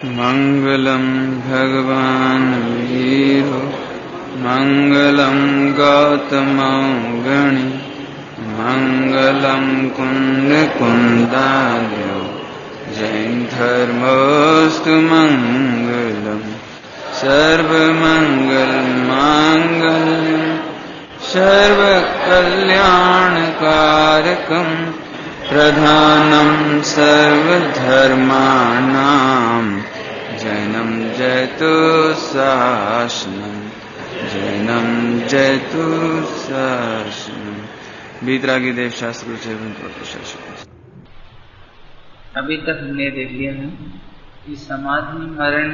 मंगलम भगवान वीरो मंगलम गौतमौगणि मंगलम कुंद कुंदार्यो जैन धर्मोस्तु मंगलम सर्वमंगल मांगल्यम सर्वकल्याणकारकम प्रधानम सर्वधर्माणां जैनम जयतु शासनम जैनम जयतु शासनम। वीतरागी देव शास्त्र से अभी तक हमने देख लिया है कि समाधि मरण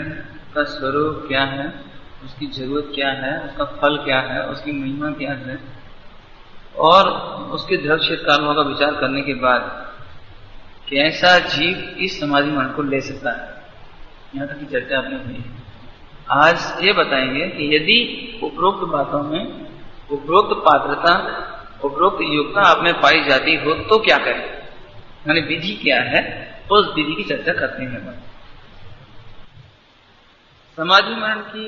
का स्वरूप क्या है, उसकी जरूरत क्या है, उसका फल क्या है, उसकी महिमा क्या है, और उसके दृढ़ क्षेत्रकालों का विचार करने के बाद कैसा जीव इस समाधि मरण को ले सकता है, यहाँ तक की चर्चा आपने हुई है। आज ये बताएंगे कि यदि उपरोक्त बातों में उपरोक्त पात्रता उपरोक्त योग्यता आप में पाई जाती हो तो क्या करें, यानी विधि क्या है, तो उस विधि की चर्चा करते हैं। समाधि मरण की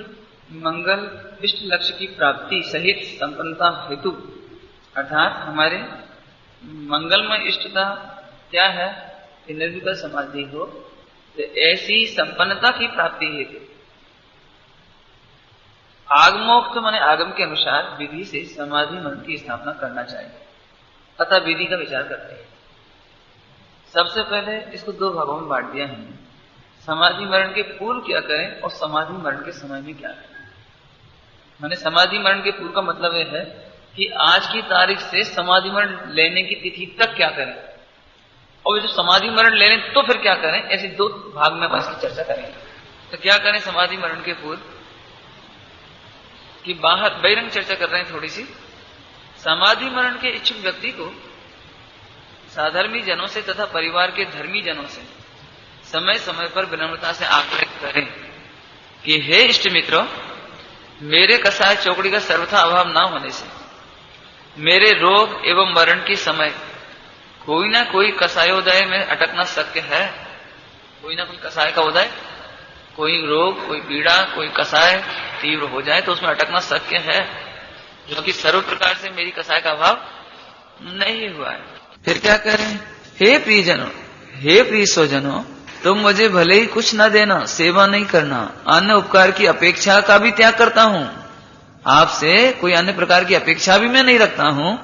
मंगल इष्ट लक्ष्य की प्राप्ति सहित संपन्नता हेतु अर्थात हमारे मंगलमय इष्टता क्या है कि निर्विकल्प समाधि हो, तो ऐसी संपन्नता की प्राप्ति हेतु आगमोक्त माने आगम के अनुसार विधि से समाधि मन की स्थापना करना चाहिए। अतः विधि का विचार करते हैं। सबसे पहले इसको दो भागों में बांट दिया है। समाधि मरण के पूर्व क्या करें और समाधि मरण के समय में क्या करें। माने समाधि मरण के पूर्व का मतलब यह है कि आज की तारीख से समाधि मरण लेने की तिथि तक क्या करें, और जब समाधि मरण ले लें तो फिर क्या करें। ऐसे दो भाग में इसकी चर्चा करेंगे। तो क्या करें समाधि मरण के पूर्व की बाहर बहिरंग चर्चा कर रहे हैं थोड़ी सी। समाधि मरण के इच्छुक व्यक्ति को साधर्मी जनों से तथा परिवार के धर्मी जनों से समय समय पर विनम्रता से आग्रह करें कि हे इष्ट मित्रों, मेरे कसाय चौकड़ी का सर्वथा अभाव न होने से मेरे रोग एवं मरण के समय कोई ना कोई कसायोदय में अटकना शक्य है। कोई ना कोई कसाय का उदय, कोई रोग, कोई पीड़ा, कोई कसाय तीव्र हो जाए तो उसमें अटकना शक्य है, क्योंकि सर्व प्रकार से मेरी कसाय का अभाव नहीं हुआ है। फिर क्या करें। हे प्रियजनों, हे प्रिय स्वजनों, तुम मुझे भले ही कुछ न देना, सेवा नहीं करना, अन्य उपकार की अपेक्षा का भी त्याग करता हूं। आपसे कोई अन्य प्रकार की अपेक्षा भी मैं नहीं रखता हूं,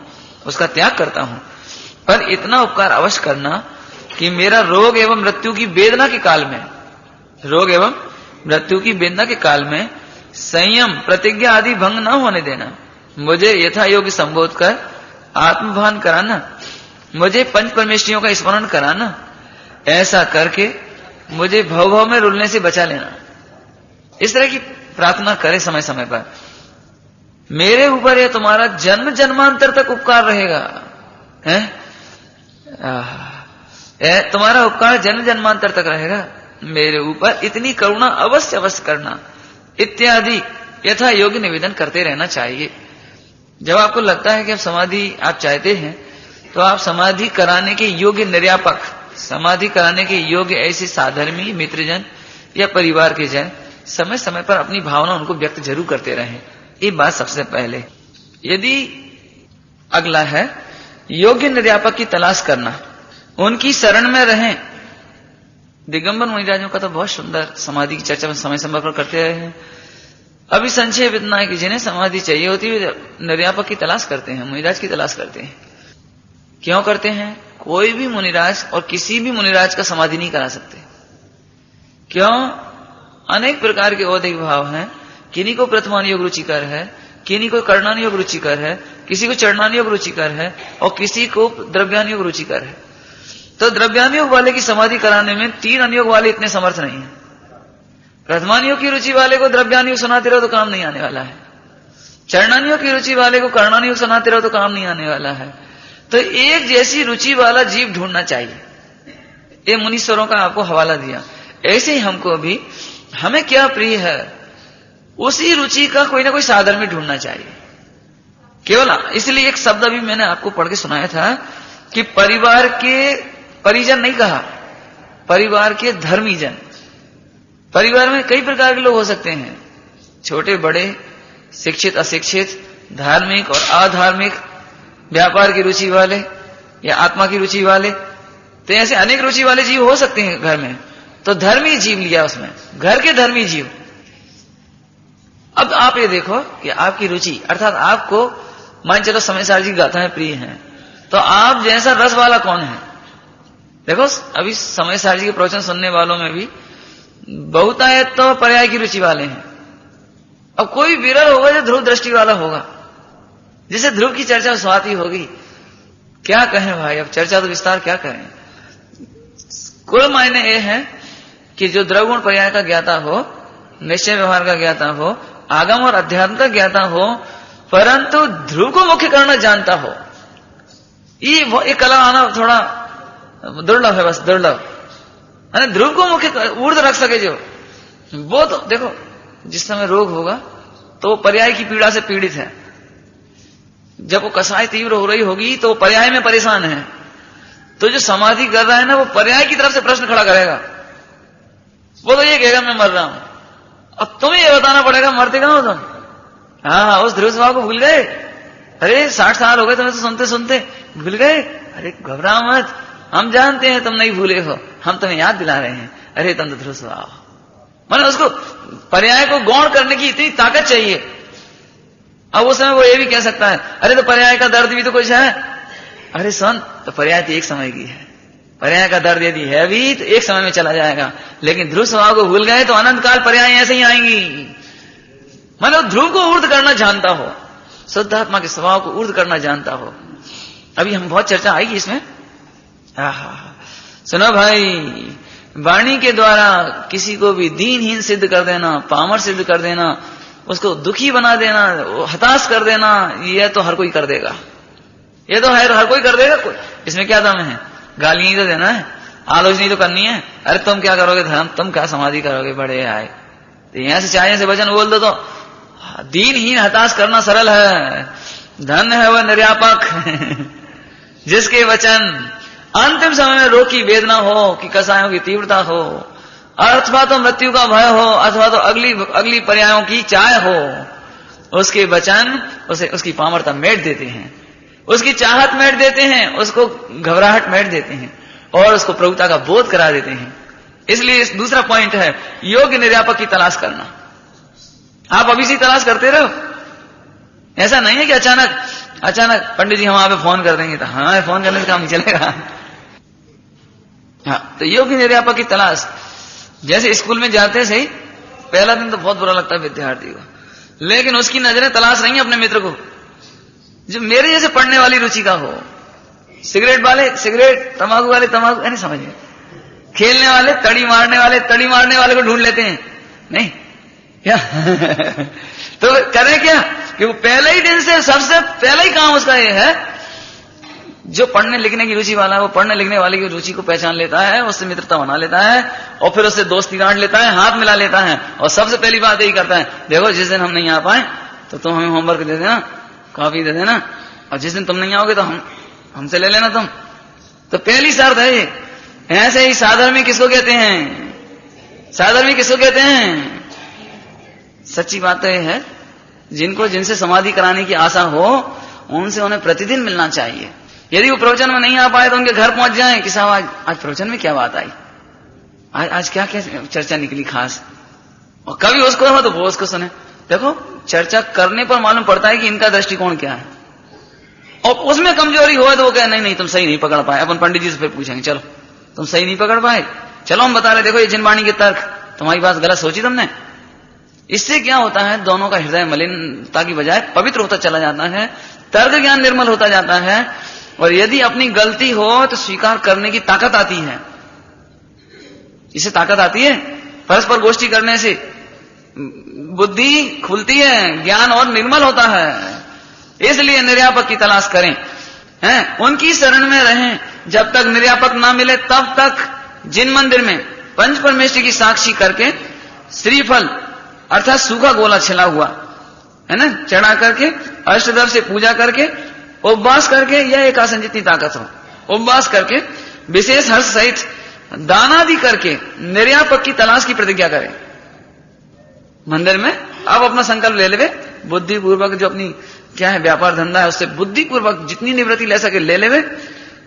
उसका त्याग करता हूं, पर इतना उपकार अवश्य करना कि मेरा रोग एवं मृत्यु की वेदना के काल में, रोग एवं मृत्यु की वेदना के काल में संयम प्रतिज्ञा आदि भंग न होने देना, मुझे यथा योग्य संबोध कर आत्मभान कराना, मुझे पंच परमेष्ठियों का स्मरण कराना, ऐसा करके मुझे भव भव में रुलने से बचा लेना। इस तरह की प्रार्थना करे समय समय पर। मेरे ऊपर यह तुम्हारा जन्म जन्मांतर तक उपकार रहेगा, है तुम्हारा उपकार जन्म जन्मांतर तक रहेगा, मेरे ऊपर इतनी करुणा अवश्य अवश्य करना इत्यादि यथा योग्य निवेदन करते रहना चाहिए। जब आपको लगता है कि अब समाधि आप चाहते हैं तो आप समाधि कराने के योग्य निर्यापक, समाधि कराने के योग्य ऐसे साधर्मी मित्रजन या परिवार के जन समय समय पर अपनी भावना उनको व्यक्त जरूर करते रहें। ये बात सबसे पहले। यदि अगला है योग्य निर्यापक की तलाश करना, उनकी शरण में रहें। दिगंबर मुनिराजों का तो बहुत सुंदर समाधि की चर्चा में समय समय पर करते रहे हैं। अभी संक्षेप इतना है कि जिन्हें समाधि चाहिए होती है निर्यापक की तलाश करते हैं, मुनिराज की तलाश करते हैं। क्यों करते हैं। कोई भी मुनिराज और किसी भी मुनिराज का समाधि नहीं करा सकते। क्यों। अनेक प्रकार के औधिक भाव हैं। किन्हीं को प्रथमान योग रुचिकर है, किन्हीं को कर्णान योग रुचिकर है, किसी को चरणान योग रुचिकर है और किसी को द्रव्यान योग रुचिकर है। तो द्रव्यान योग वाले की समाधि कराने में तीन अनयोग वाले इतने समर्थ नहीं है। प्रथमान योग की रुचि वाले को द्रव्यान योग सुनाते रहो तो काम नहीं आने वाला है। चरणान योग की रुचि वाले को कर्णान योग सुनाते रहो तो काम नहीं आने वाला है। तो एक जैसी रुचि वाला जीव ढूंढना चाहिए। ये मुनीश्वरों का आपको हवाला दिया। ऐसे ही हमको भी हमें क्या प्रिय है उसी रुचि का कोई ना कोई साधन में ढूंढना चाहिए। केवल इसलिए एक शब्द अभी मैंने आपको पढ़ के सुनाया था कि परिवार के परिजन नहीं कहा, परिवार के धर्मीजन। परिवार में कई प्रकार के लोग हो सकते हैं, छोटे बड़े, शिक्षित अशिक्षित, धार्मिक और अधार्मिक, व्यापार की रुचि वाले या आत्मा की रुचि वाले, तो ऐसे अनेक रुचि वाले जीव हो सकते हैं घर में। तो धर्मी जीव लिया उसमें, घर के धर्मी जीव। अब आप ये देखो कि आपकी रुचि अर्थात आपको मान चलो समय सार जी गाथाएं प्रिय हैं, तो आप जैसा रस वाला कौन है? देखो अभी समय सार जी के प्रवचन सुनने वालों में भी बहुतायत तो पर्याय की रुचि वाले हैं। अब कोई विरल होगा जो ध्रुव दृष्टि वाला होगा, जिसे ध्रुव की चर्चा स्वाति होगी। क्या कहें भाई, अब चर्चा तो विस्तार क्या करें। कुल मायने ये है कि जो द्रवगुण पर्याय का ज्ञाता हो, निश्चय व्यवहार का ज्ञाता हो, आगम और अध्यात्म का ज्ञाता हो, परंतु ध्रुव को मुख्य करना जानता हो, ये कला आना थोड़ा दुर्लभ है, बस दुर्लभ। ध्रुव को मुख्य ऊर्ध्व रख सके जो, वो तो देखो जिस समय रोग होगा तो वो पर्याय की पीड़ा से पीड़ित है। जब वो कसाय तीव्र हो रही होगी तो वो पर्याय में परेशान है, तो जो समाधि कर रहा है ना वो पर्याय की तरफ से प्रश्न खड़ा करेगा। वो तो ये कहेगा मैं मर रहा हूं, अब तुम्हें ये बताना पड़ेगा मरते कहां हो तुम? हाँ, उस ध्रुव स्वभाव को भूल गए? अरे 60 साल हो गए तुम्हें तो सुनते सुनते भूल गए? अरे घबरा मत, हम जानते हैं तुम नहीं भूले हो, हम तुम्हें याद दिला रहे हैं। अरे तुम तो ध्रुव स्वभाव, माने उसको पर्याय को गौण करने की इतनी ताकत चाहिए। अब उस समय वो ये भी कह सकता है अरे तो पर्याय का दर्द भी तो कुछ है। अरे सुन, तो पर्याय तो एक समय की है, पर्याय का दर्द यदि है भी तो एक समय में चला जाएगा, लेकिन ध्रुव स्वभाव को भूल गए तो अनंत काल पर्याय ऐसे ही आएंगी। मानो ध्रुव को ऊर्ध्व करना जानता हो, शुद्ध आत्मा के स्वभाव को ऊर्ध्व करना जानता हो। अभी हम बहुत चर्चा आएगी इसमें। सुनो भाई, वाणी के द्वारा किसी को भी दीनहीन सिद्ध कर देना, पामर सिद्ध कर देना, उसको दुखी बना देना, हताश कर देना, यह तो हर कोई कर देगा। ये तो है, हर कोई कर देगा। इसमें क्या दम है? गालियां ही तो देना है, आलोचना तो करनी है। अरे तुम क्या करोगे धर्म, तुम क्या समाधि करोगे, बड़े आए। तो यहां से चाहे से वचन बोल दो तो दीनहीन हताश करना सरल है। धन है वह निर्यापक जिसके वचन अंतिम समय में रोग की वेदना हो कि कसायों की तीव्रता हो, अथवा तो मृत्यु का भय हो, अथवा तो अगली पर्यायों की चाह हो, उसके वचन उसे उसकी पामरता मेट देते हैं, उसकी चाहत मेट देते हैं, उसको घबराहट मेट देते हैं और उसको प्रभुता का बोध करा देते हैं। इसलिए इस दूसरा पॉइंट है योग्य निर्यापक की तलाश करना। आप अभी से तलाश करते रहो, ऐसा नहीं है कि अचानक पंडित जी हम आप फोन कर देंगे तो हाँ फोन करने से काम नहीं चलेगा। हाँ, तो योग्य निर्यापक की तलाश। जैसे स्कूल में जाते सही पहला दिन तो बहुत बुरा लगता है विद्यार्थी को, लेकिन उसकी नजरें तलाश रही हैं अपने मित्र को जो मेरे जैसे पढ़ने वाली रुचि का हो। सिगरेट वाले सिगरेट, तंबाकू वाले तंबाकू, नहीं समझिए, खेलने वाले तड़ी मारने वाले को ढूंढ लेते हैं, नहीं क्या तो करें क्या कि वो पहले ही दिन से सबसे पहला ही काम उसका ये है, जो पढ़ने लिखने की रुचि वाला है वो पढ़ने लिखने वाले की रुचि को पहचान लेता है, उससे मित्रता बना लेता है और फिर उससे दोस्ती गांठ लेता है, हाथ मिला लेता है और सबसे पहली बात यही करता है, देखो जिस दिन हम नहीं आ पाए तो तुम हमें होमवर्क दे देना, कॉपी दे देना, और जिस दिन तुम नहीं आओगे तो हमसे ले लेना तुम। तो पहली शर्त है ये। ऐसे ही साधर्मी किसको कहते हैं? साधर्मी किसको कहते हैं? सच्ची बात तो यह है जिनसे समाधि कराने की आशा हो उनसे उन्हें प्रतिदिन मिलना चाहिए। यदि वो प्रवचन में नहीं आ पाए तो उनके घर पहुंच जाएं कि साहब आज प्रवचन में क्या बात आई, आज क्या क्या चर्चा निकली खास, और कभी उसको हो तो वो उसको सुने। देखो चर्चा करने पर मालूम पड़ता है कि इनका दृष्टिकोण क्या है, और उसमें कमजोरी हो तो वो कहे नहीं तुम सही नहीं पकड़ पाए। अपन पंडित जी से फिर पूछेंगे, चलो तुम सही नहीं पकड़ पाए, चलो हम बता रहे देखो ये जिनवाणी के तर्क, तुम्हारी बात गलत सोची तुमने। इससे क्या होता है, दोनों का हृदय मलिनता की बजाय पवित्र होता चला जाता है, तर्क ज्ञान निर्मल होता जाता है, और यदि अपनी गलती हो तो स्वीकार करने की ताकत आती है। इससे ताकत आती है, परस्पर गोष्ठी करने से बुद्धि खुलती है, ज्ञान और निर्मल होता है। इसलिए निर्यापक की तलाश करें, हैं, उनकी शरण में रहें। जब तक निर्यापक ना मिले तब तक जिन मंदिर में पंच परमेश्वर की साक्षी करके श्रीफल अर्थात सूखा गोला छिला हुआ है ना चढ़ा करके अष्टदव से पूजा करके उपवास करके, यह एक आसन जितनी ताकत हो, उपवास करके विशेष हर्ष सहित दानादि करके निर्यापक की तलाश की प्रतिज्ञा करें। मंदिर में अब अपना संकल्प ले लेवे, बुद्धि पूर्वक जो अपनी क्या है व्यापार धंधा है उससे बुद्धि पूर्वक जितनी निवृत्ति ले सके ले लेवे।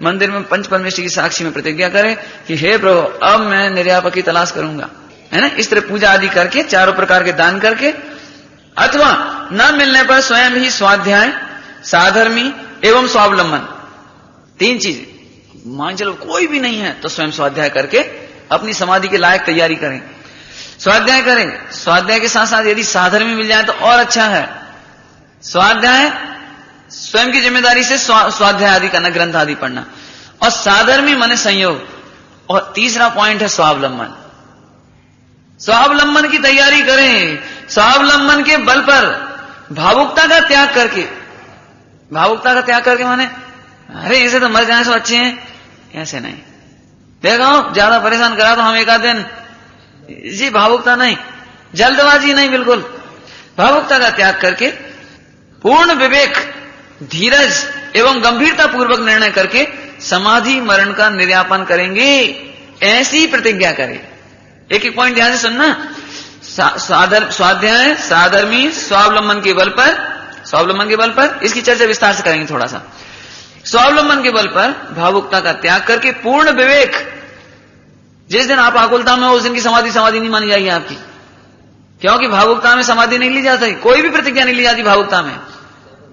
मंदिर में पंच परमेश्वर की साक्षी में प्रतिज्ञा करे कि हे प्रभु अब मैं निर्यापक की तलाश करूंगा, है ना। इस तरह पूजा आदि करके चारों प्रकार के दान करके, अथवा न मिलने पर स्वयं ही स्वाध्याय, साधर्मी एवं स्वावलंबन, तीन चीज। मान चलो कोई भी नहीं है तो स्वयं स्वाध्याय करके अपनी समाधि के लायक तैयारी करें, स्वाध्याय करें। स्वाध्याय के साथ साथ यदि साधर्मी मिल जाए तो और अच्छा है। स्वाध्याय स्वयं की जिम्मेदारी से स्वाध्याय आदि करना, ग्रंथ आदि पढ़ना, और साधर्मी माने संयोग, और तीसरा पॉइंट है स्वावलंबन। स्वावलंबन की तैयारी करें, स्वावलंबन के बल पर भावुकता का त्याग करके, भावुकता का त्याग करके माने अरे इसे तो मर जाने से अच्छे हैं, ऐसे नहीं। देखो ज्यादा परेशान करा तो हम एक आध दिन, जी भावुकता नहीं, जल्दबाजी नहीं, बिल्कुल भावुकता का त्याग करके पूर्ण विवेक, धीरज एवं गंभीरता पूर्वक निर्णय करके समाधि मरण का निर्यापन करेंगे, ऐसी प्रतिज्ञा करें। एक एक पॉइंट ध्यान से सुनना। स्वाध्याय, साधर्मी, स्वावलंबन के बल पर, स्वावलंबन के बल पर, इसकी चर्चा विस्तार से करेंगे थोड़ा सा। स्वावलंबन के बल पर भावुकता का त्याग करके पूर्ण विवेक, जिस दिन आप आकुलता में हो उस दिन की समाधि नहीं मानी जाएगी आपकी, क्योंकि भावुकता में समाधि नहीं ली जाती, कोई भी प्रतिज्ञा नहीं ली जाती भावुकता में।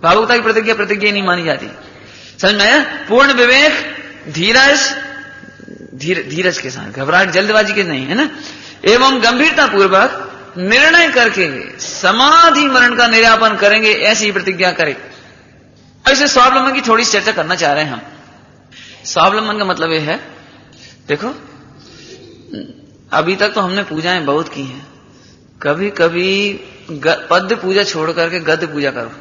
भावुकता की प्रतिज्ञा नहीं मानी जाती, समझ में आया। पूर्ण विवेक, धीरज के साथ, घबराहट जल्दबाजी के नहीं, है ना, एवं गंभीरता पूर्वक निर्णय करके समाधि मरण का निर्यापन करेंगे, ऐसी प्रतिज्ञा करें। ऐसे स्वावलंबन की थोड़ी चर्चा करना चाह रहे हैं हम। स्वावलंबन का मतलब यह है, देखो अभी तक तो हमने पूजाएं बहुत की हैं, कभी कभी पद्य पूजा छोड़ करके गद्य पूजा करो।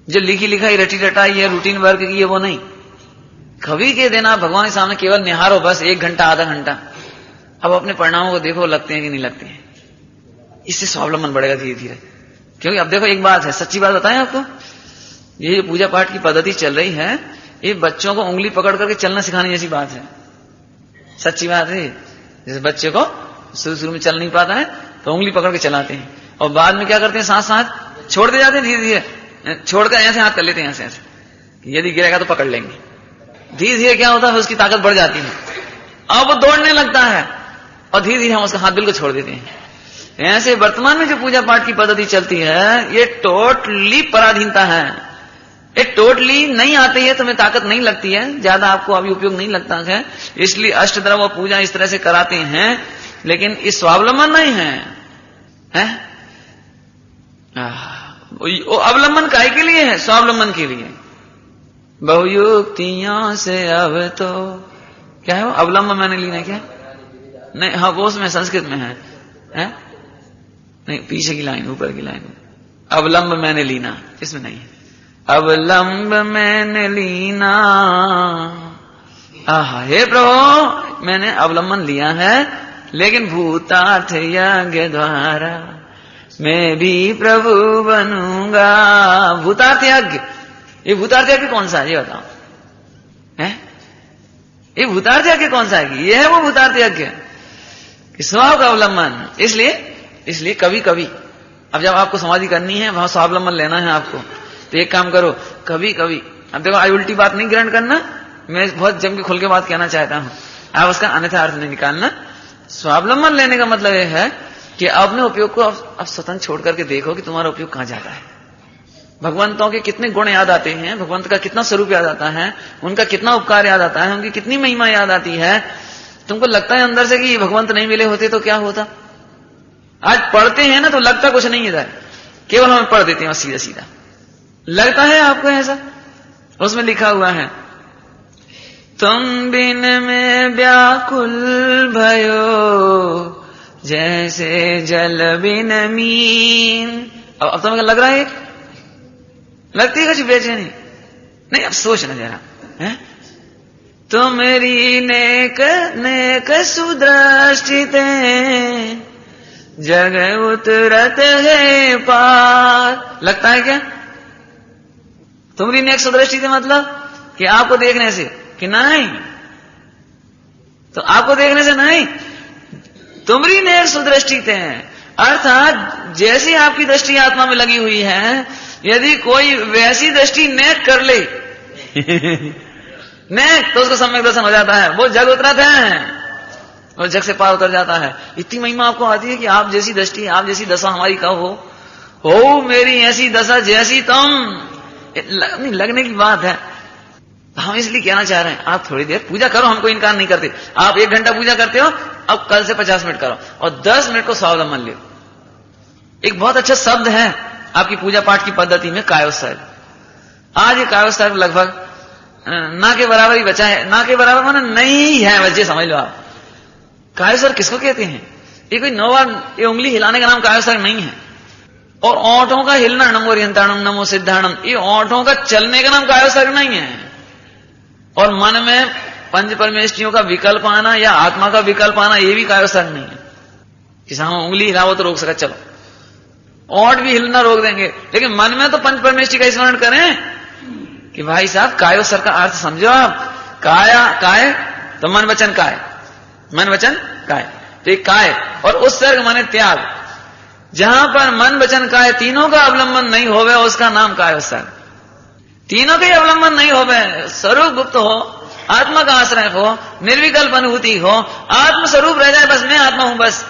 जो लिखी लिखाई रटी रटाई है, रूटीन वर्क की है, वो नहीं। कभी के दिन आप भगवान के सामने केवल निहारो, बस 1 घंटा आधा घंटा, अब अपने परिणामों को देखो लगते हैं कि नहीं लगते हैं। इससे स्वावलंबन बढ़ेगा धीरे धीरे। क्योंकि अब देखो एक बात है, सच्ची बात बताएं आपको, ये जो पूजा पाठ की पद्धति चल रही है, ये बच्चों को उंगली पकड़ करके चलना सिखाने जैसी बात है। सच्ची बात है। जैसे बच्चे को शुरू में चल नहीं पाता है तो उंगली पकड़ के चलाते हैं, और बाद में क्या करते हैं, साथ साथ छोड़ते जाते हैं, धीरे धीरे छोड़कर ऐसे हाथ कर लेते हैं, ऐसे ऐसे, यदि गिरेगा तो पकड़ लेंगे। धीरे धीरे क्या होता है, उसकी ताकत बढ़ जाती है, अब वो दौड़ने लगता है, और धीरे धीरे हम उसका हाथ बिल्कुल छोड़ देते हैं। ऐसे वर्तमान में जो पूजा पाठ की पद्धति चलती है, ये टोटली पराधीनता है। ये टोटली नहीं आती है, तुम्हें ताकत नहीं लगती है, ज्यादा आपको अभी उपयोग नहीं लगता है, इसलिए अष्टद्रव्य पूजा इस तरह से कराते हैं, लेकिन इस स्वावलंबन नहीं है, अवलंबन काहे के लिए है, स्वावलंबन के लिए। बहुयुक्तियों से अब तो क्या है वो, अवलंबन मैंने ली नहीं, क्या नहीं, हाँ वो उसमें संस्कृत में है? नहीं, पीछे की लाइन, ऊपर की लाइन, अवलंब मैंने लीना, इसमें नहीं है। अवलंब मैंने लीना, आहा हे प्रभु मैंने अवलंबन लिया है, लेकिन भूतार्थ यज्ञ द्वारा मैं भी प्रभु बनूंगा। भूतार्थ यज्ञ, ये भूतार्थ यज्ञ कौन सा है ये बताओ, है ये भूतार्थ यज्ञ कौन सा है? ये है वो भूतार्थ यज्ञ, स्वभाव का अवलंबन। इसलिए कभी कभी, अब जब आपको समाधि करनी है, वहां स्वावलंबन लेना है आपको, तो एक काम करो, कभी कभी, अब देखो आई उल्टी बात नहीं ग्रहण करना, मैं बहुत जम के खुल के बात कहना चाहता हूं, आप उसका अन्यथा अर्थ नहीं निकालना। स्वावलंबन लेने का मतलब यह है कि अपने उपयोग को अब स्वतंत्र छोड़ करके देखो कि तुम्हारा उपयोग कहां जाता है। भगवंतों के कितने गुण याद आते हैं, भगवंत का कितना स्वरूप याद आता है, उनका कितना उपकार याद आता है, उनकी कितनी महिमा याद आती है। तुमको लगता है अंदर से कि भगवंत नहीं मिले होते तो क्या होता? आज पढ़ते हैं ना तो लगता कुछ नहीं इधर, केवल हमें पढ़ देते हैं सीधा सीधा, लगता है आपको ऐसा? उसमें लिखा हुआ है, तुम बिन में व्याकुल भयो जैसे जल बिन मीन। अब तुम्हें लग रहा है, लगती है कुछ बेचैनी? नहीं, अब सोचना जरा, है तुमरी नेक नेक सुदृष्टिते जग उतरत है पार। लगता है क्या? तुमरी नेक सुदृष्टि से मतलब कि आपको देखने से, कि नहीं, तो आपको देखने से नहीं, तुमरी नेक सुदृष्टि थे, अर्थात जैसी आपकी दृष्टि आत्मा में लगी हुई है, यदि कोई वैसी दृष्टि नेक कर ले नेक, तो उसको सम्यक दर्शन हो जाता है, वो जग उतरत है, वो जग से पार उतर जाता है। इतनी महिमा आपको आती है कि आप जैसी दृष्टि, आप जैसी दशा हमारी कब हो मेरी ऐसी दशा जैसी तुम, लगने की बात है। हम इसलिए कहना चाह रहे हैं, आप थोड़ी देर पूजा करो, हमको इनकार नहीं करते। आप 1 घंटा पूजा करते हो, अब कल से 50 मिनट करो और 10 मिनट को स्वावलंबन लो। एक बहुत अच्छा शब्द है आपकी पूजा पाठ की पद्धति में, कायोत्सर्ग। आज ये कायोत्सर्ग लगभग ना के बराबर ही बचा है। ना के बराबर माने नहीं है, वजह समझ लो आप। कायोत्सर्ग किसको कहते हैं? ये कोई नौवार ये उंगली हिलाने का नाम कायोत्सर्ग नहीं है। और ओंठों का हिलना, नमो रियंताणम नमो सिद्धाणम, ये ओंठों का चलने का नाम कायोत्सर्ग नहीं है। और मन में पंच परमेष्ठियों का विकल्प आना या आत्मा का विकल्प आना, ये भी कायोत्सर्ग नहीं है। किसी हम उंगली हिलाओ तो रोक सका, चलो ओंठ भी हिलना रोक देंगे, लेकिन मन में तो पंच परमेष्ठि का स्मरण करें कि भाई साहब कायोत्सर्ग का अर्थ समझो आप। काया काय तो मन वचन काय, मन वचन काय, तो एक काय और उत्सर्ग माने त्याग। जहां पर मन वचन काय तीनों का अवलंबन नहीं होवे, उसका नाम कायोत्सर्ग। तीनों के अवलंबन नहीं होवे, स्वरूप गुप्त हो, आत्मा का आश्रय हो, निर्विकल्प अनुभूति हो, आत्म स्वरूप रह जाए, बस मैं आत्मा हूं बस।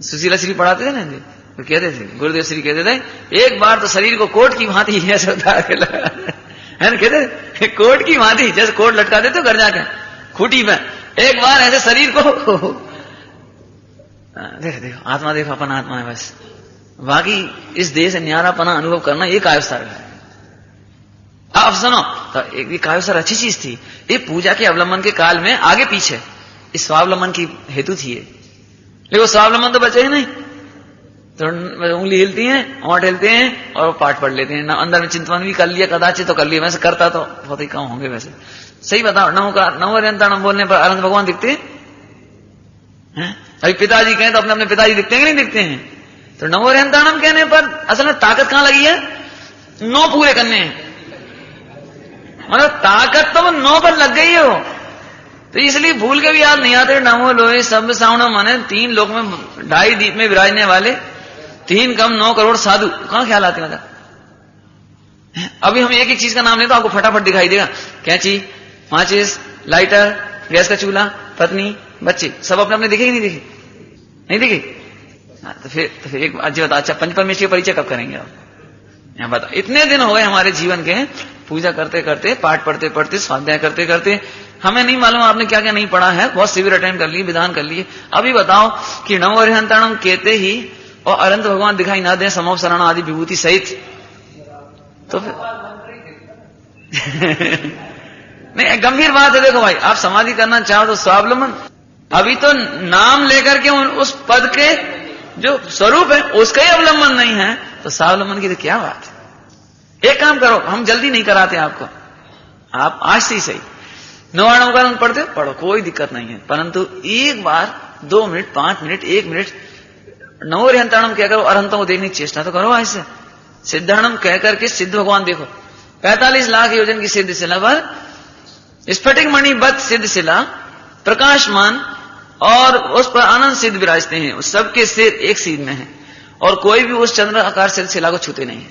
सुशीला श्री पढ़ाते थे ना जी, तो कहते थे, गुरुदेव श्री कहते थे, एक बार तो शरीर को कोट की भांति ऐसे उतार के लगा, है ना, कहते कोट की भांति, जैसे कोट लटका देते हो घर जाके खूटी में, एक बार ऐसे शरीर को देखो देखो आत्मा, देखो अपन आत्मा है बस, बाकी इस देह से न्यारापना अनुभव करना, ये कायोत्सर्ग है। आप सुनो, तो एक कायोत्सर्ग अच्छी चीज थी। ये पूजा के अवलंबन के काल में आगे पीछे इस स्वावलंबन की हेतु थी, लेकिन स्वावलंबन तो बचे ही नहीं। तो उंगली हिलती है, ओंठ हिलते हैं और पाठ पढ़ लेते हैं ना। अंदर में चिंतन भी कर लिया कदाचित तो कर लिया, वैसे करता तो बहुत ही कम होंगे। वैसे सही बताओ, नमो रियंताणम बोलने पर अनंत भगवान दिखते हैं? अभी पिताजी कहें तो अपने अपने पिताजी दिखते हैं कि नहीं दिखते हैं? तो नमो रियंताणम कहने पर असल में ताकत कहां लगी है? 9 पूरे करने हैं, मतलब ताकत तो वो 9 पर लग गई हो। तो इसलिए भूल के भी याद नहीं आते नमो लोहे सब सावण, माने 3 लोक में 2.5 दीप में विराजने वाले 3 कम 9 करोड़ साधु, कहां ख्याल आते हैं? अभी हम एक एक चीज का नाम लें तो आपको फटाफट दिखाई देगा। कैंची, माचिस, लाइटर, गैस का चूल्हा, पत्नी, बच्चे, सब अपने अपने दिखे कि नहीं दिखे? नहीं दिखे? तो फिर एक अच्छी बता, अच्छा पंच परमेष्ठि का परिचय कब करेंगे आप? यहाँ बता, इतने दिन हो गए हमारे जीवन के पूजा करते करते, पाठ पढ़ते पढ़ते, स्वाध्याय करते करते, हमें नहीं मालूम आपने क्या क्या नहीं पढ़ा है। बहुत शिविर अटेंड कर लिए, विधान कर लिए। अभी बताओ कि नमो रियंताणम कहते ही और अनंत भगवान दिखाई ना दे, समोप शरण आदि विभूति सहित, तो फिर नहीं, गंभीर बात है। देखो भाई, आप समाधि करना चाहो तो स्वावलंबन, अभी तो नाम लेकर के उस पद के जो स्वरूप है उसका ही अवलंबन नहीं है, तो स्वावलंबन की तो क्या बात है। एक काम करो, हम जल्दी नहीं कराते आपको, आप आज से ही सही 9 का पढ़ते पढ़ो, कोई दिक्कत नहीं है, परंतु एक बार 2 मिनट 5 मिनट 1 मिनट नमो रियंताणम क्या करो, अरहंतों को देखने की चेष्टा तो करो। ऐसे सिद्धाणम कह करके सिद्ध भगवान देखो, 45 लाख योजन की सिद्ध शिला पर स्फटिक मणि बद सिद्ध शिला प्रकाशमान, और उस पर आनंद सिद्ध विराजते हैं। उस सबके सिर एक सीध में है और कोई भी उस चंद्र आकार सिद्ध शिला को छूते नहीं है।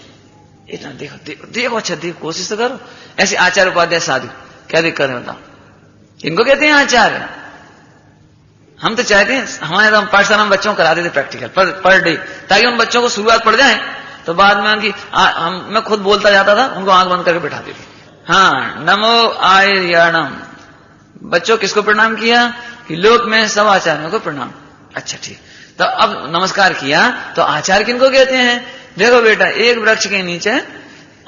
इतना देखो देखो देखो, अच्छा देखो, कोशिश तो करो। ऐसे आचार्य उपाध्याय साधु, क्या दिक्कत है बताओ? इनको कहते हैं आचार्य। हम तो चाहते हैं, हमारे तो पाठशाला में बच्चों को कराते थे प्रैक्टिकल पर डे, ताकि उन बच्चों को शुरुआत पड़ जाए तो बाद में उनकी मैं खुद बोलता जाता था, उनको आंख बंद करके बैठाते थे। हाँ, नमो आर्याणम, बच्चों किसको प्रणाम किया? कि लोक में सब आचार्यों को प्रणाम। अच्छा ठीक, तो अब नमस्कार किया तो आचार्य किनको कहते हैं? देखो बेटा, एक वृक्ष के नीचे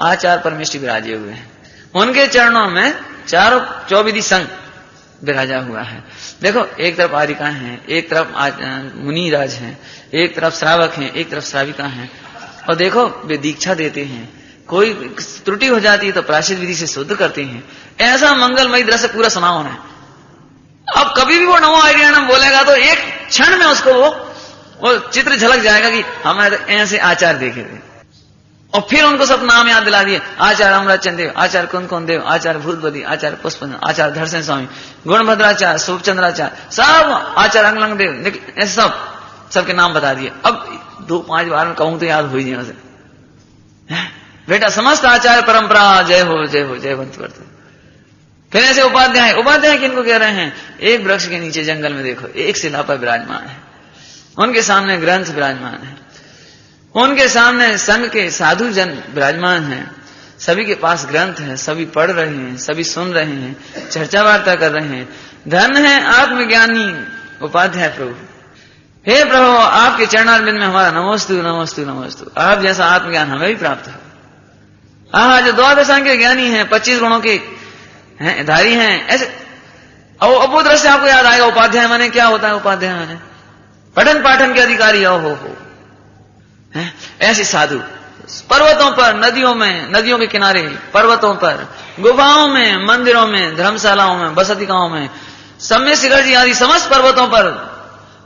आचार्य परमेष्ठि विराजे हुए हैं, उनके चरणों में चारों 24 संघ विराजा हुआ है। देखो, एक तरफ आरिका हैं, एक तरफ मुनिराज हैं, एक तरफ श्रावक हैं, एक तरफ श्राविका हैं, और देखो वे दीक्षा देते हैं। कोई त्रुटि हो जाती है तो प्रायश्चित विधि से शुद्ध करते हैं। ऐसा मंगलमय दृश्य पूरा सुना होना है। अब कभी भी वो नमो आर्याणम बोलेगा तो एक क्षण में उसको वो चित्र झलक जाएगा कि हमारे ऐसे आचार देखे थे। और फिर उनको सब नाम याद दिला दिए, आचार्य अमराचंद देव, आचार्य कुंदकोन देव, आचार्य भूतबदी, आचार्य पुष्पन, आचार्य धरसेन स्वामी, गुणभद्राचार्य, सूपचंद्राचार्य, सब आचार्य अंगलंग देव, ऐसे सबके नाम बता दिए। अब 2-5 बार में कहूं तो याद हो ही नहीं उसे। बेटा समस्त आचार्य परंपरा जय हो जय हो जय बंत करते। फिर ऐसे उपाध्याय, उपाध्याय किनको कह रहे हैं? एक वृक्ष के नीचे जंगल में देखो, एक शिला पर विराजमान है, उनके सामने ग्रंथ विराजमान है, उनके सामने संघ के साधु जन विराजमान हैं, सभी के पास ग्रंथ है, सभी पढ़ रहे हैं, सभी सुन रहे हैं, चर्चा वार्ता कर रहे हैं। धन है आत्मज्ञानी उपाध्याय प्रभु। हे प्रभु, आपके चरणारविंद में हमारा नमोस्तु नमोस्तु नमोस्तु। आप जैसा आत्मज्ञान हमें भी प्राप्त हो। जो द्वादशांग के ज्ञानी हैं, 25 गुणों के हैं, धारी हैं, ऐसे अबोध रस से आपको याद आएगा उपाध्याय माने क्या होता है। उपाध्याय माने पठन पाठन के अधिकारी हो ऐसे साधु पर्वतों पर, नदियों में, नदियों के किनारे, पर्वतों पर, गुफाओं में, मंदिरों में, धर्मशालाओं में, बसतिकाओं में, सम्य शिखर जी आदि समस्त पर्वतों पर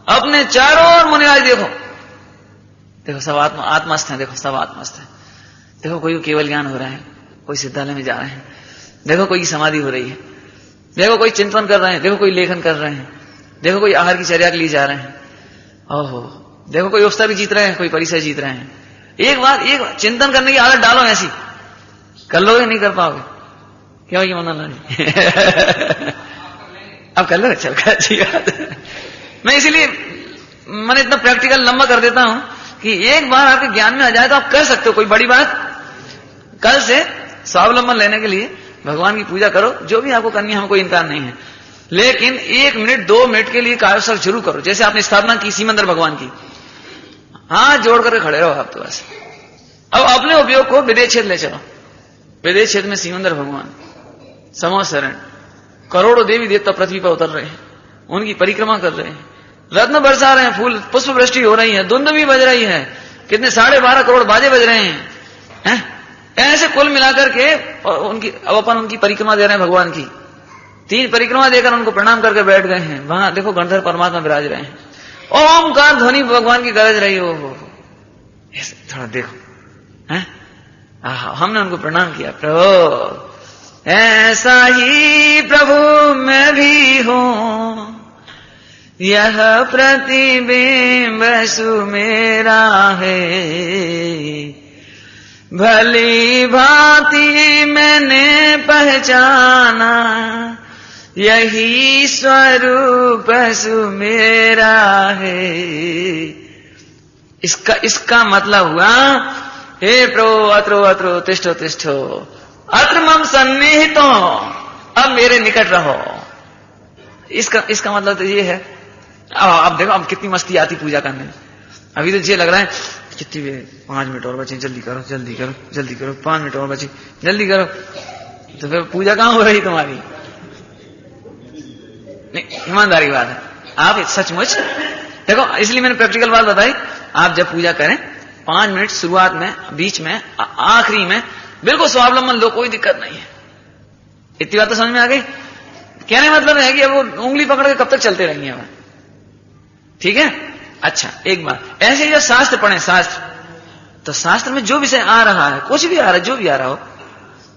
अपने चारों ओर मुनिराज देखो, देखो सब आत्मस्थ है, देखो सब आत्मस्थ है। देखो कोई केवल ज्ञान हो रहा है, कोई सिद्धालय में जा रहे हैं, देखो कोई समाधि हो रही है, देखो कोई चिंतन कर रहे हैं, देखो कोई लेखन कर रहे हैं, देखो कोई आहार की चर्या के लिए जा रहे हैं। ओहो, देखो कोई उस्ता भी जीत रहे हैं, कोई परिचय जीत रहे हैं। एक बार चिंतन करने की आदत डालो, ऐसी कर लोगे नहीं कर पाओगे। क्या होगी मना लानी अब कर लो, चल कर अच्छी बात। मैं इसीलिए मैंने इतना प्रैक्टिकल लंबा कर देता हूं कि एक बार आपके ज्ञान में आ जाए तो आप कर सकते हो, कोई बड़ी बात। कल से स्वावलंबन लेने के लिए भगवान की पूजा करो, जो भी आपको करनी है, हमको इनकार नहीं है, लेकिन 1 मिनट 2 मिनट के लिए कार्य शुरू करो। जैसे आपने स्थापना की सीमंदर भगवान की, हाथ जोड़ करके खड़े रहो आप तो बस। अब अपने उपयोग को विदेश क्षेत्र ले चलो। विदेश क्षेत्र में सीमंदर भगवान समो शरण, करोड़ों देवी देवता पृथ्वी पर उतर रहे हैं, उनकी परिक्रमा कर रहे हैं, रत्न बरसा रहे हैं, फूल पुष्प वृष्टि हो रही है, धुंध भी बज रही है, कितने 12.5 करोड़ बाजे बज रहे हैं। ऐसे कुल मिलाकर के उनकी अब अपन उनकी परिक्रमा दे रहे हैं भगवान की। 3 परिक्रमा देकर उनको प्रणाम करके बैठ गए हैं। वहां देखो गणधर परमात्मा विराज रहे हैं, ओमकार ध्वनि भगवान की गरज रही हो। थोड़ा देखो, हमने उनको प्रणाम किया। प्रभु ऐसा ही प्रभु मैं भी हूं, यह प्रतिबिंब सुमेरा है, भली भांति मैंने पहचाना, यही स्वरूप सुमेरा है। इसका मतलब हुआ, हे प्रभु अत्रो अत्रो तिष्ठो तिष्ठो अत्र मम सन्निहितो, अब मेरे निकट रहो। इसका मतलब तो ये है। अब देखो अब कितनी मस्ती आती पूजा करने में। अभी तो ये लग रहा है कितनी 5 मिनट और बचे, जल्दी करो जल्दी करो जल्दी करो, 5 मिनट और बचे जल्दी करो। तो फिर पूजा कहां हो रही तुम्हारी? नहीं, ईमानदारी बात है। आप सचमुच देखो, इसलिए मैंने प्रैक्टिकल बात बताई। आप जब पूजा करें 5 मिनट शुरुआत में, बीच में, आखिरी में बिल्कुल स्वावलंबन लो, कोई दिक्कत नहीं है। इतनी बात तो समझ में आ गई। कहने मतलब है कि अब वो उंगली पकड़ के कब तक चलते रहेंगे अब, ठीक है। अच्छा एक बात, ऐसे जब शास्त्र पढ़े, शास्त्र तो शास्त्र में जो विषय आ रहा है, कुछ भी आ रहा है, जो भी आ रहा हो,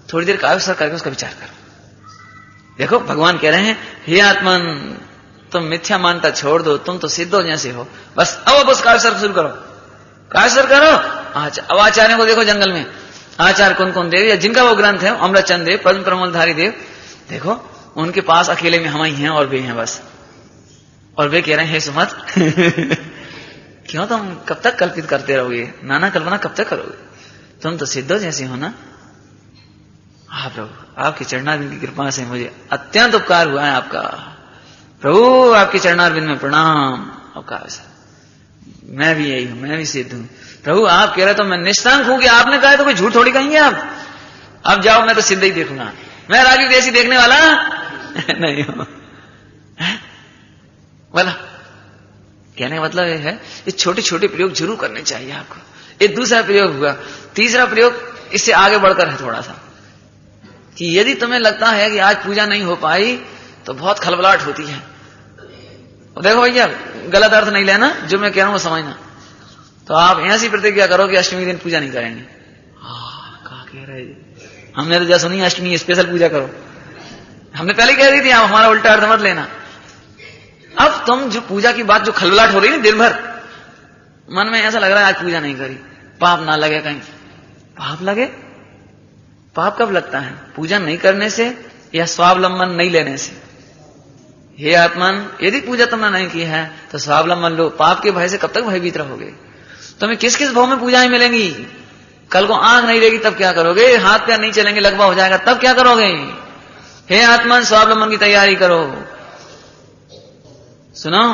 थोड़ी देर का अवसर करके उसका विचार करो। देखो भगवान कह रहे हैं, हे आत्मन तुम मिथ्या मानता छोड़ दो, तुम तो सिद्धो जैसे हो। बस अब उस कार्य शुरू करो, कार्य करो। अच्छा अब आचार्य को देखो जंगल में, आचार्य कुंदकोन देव या जिनका वो ग्रंथ है, अमृतचंद देव, पद्म प्रमोलधारी देव, देखो उनके पास अकेले में हम ही हैं और वे हैं बस। और वे कह रहे हैं, हे सुमत क्यों तुम कब तक कल्पित करते रहोगे, नाना कल्पना कब तक करोगे, तुम तो सिद्धो जैसे हो ना। हाँ प्रभु, आपके चरणारविंद की कृपा से मुझे अत्यंत उपकार हुआ है आपका। प्रभु आपके चरणारविंद में प्रणाम। आपका मैं भी यही हूं, मैं भी सिद्ध हूं। प्रभु आप कह रहे तो मैं निष्ठांक हूं, कि आपने कहा तो कोई झूठ थोड़ी कहेंगे आप। अब जाओ, मैं तो सिद्ध ही देखूंगा, मैं राजू देसी देखने वाला नहीं हूं। बोला कहने का मतलब है, ये छोटे छोटे प्रयोग जरूर करने चाहिए आपको। ये दूसरा प्रयोग हुआ। तीसरा प्रयोग इससे आगे बढ़कर है थोड़ा सा, कि यदि तुम्हें लगता है कि आज पूजा नहीं हो पाई तो बहुत खलबलाहट होती है। देखो भैया, गलत अर्थ नहीं लेना, जो मैं कह रहा हूं वो समझना। तो आप ऐसी प्रतिज्ञा करो कि अष्टमी के दिन पूजा नहीं करेंगे। कह रहे हमने तो जैसा सुनी अष्टमी स्पेशल पूजा करो, हमने पहले कह दी थी आप हमारा उल्टा अर्थ मत लेना। अब तुम जो पूजा की बात जो खलबलाहट हो रही है दिन भर मन में ऐसा लग रहा है आज पूजा नहीं करी, पाप ना लगे कहीं। पाप लगे? पाप कब लगता है? पूजा नहीं करने से या स्वावलंबन नहीं लेने से। हे आत्मन, यदि पूजा तुमने नहीं की है तो स्वावलंबन लो। पाप के भय से कब तक भयभीत रहोगे? तुम्हें किस किस भाव में पूजाएं मिलेंगी? कल को आंख नहीं रहेगी तब क्या करोगे? हाथ पैर नहीं चलेंगे, लगवा हो जाएगा तब क्या करोगे? हे आत्मन, स्वावलंबन की तैयारी करो। सुनो,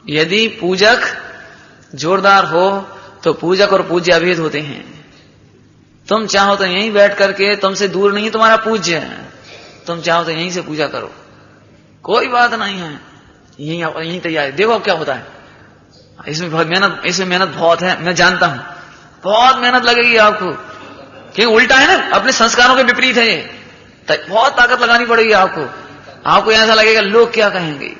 यदि पूजक जोरदार हो तो पूजक और पूज्य अभेद होते हैं। तुम चाहो तो यहीं बैठ करके, तुमसे दूर नहीं तुम्हारा पूज्य, तुम चाहो तो यहीं से पूजा करो, कोई बात नहीं है। यहीं तैयारी। देखो अब क्या होता है, इसमें मेहनत बहुत है, मैं जानता हूं, बहुत मेहनत लगेगी आपको, क्योंकि उल्टा है ना, अपने संस्कारों के विपरीत है ये। बहुत ताकत लगानी पड़ेगी आपको ऐसा लगेगा लोग क्या कहेंगे,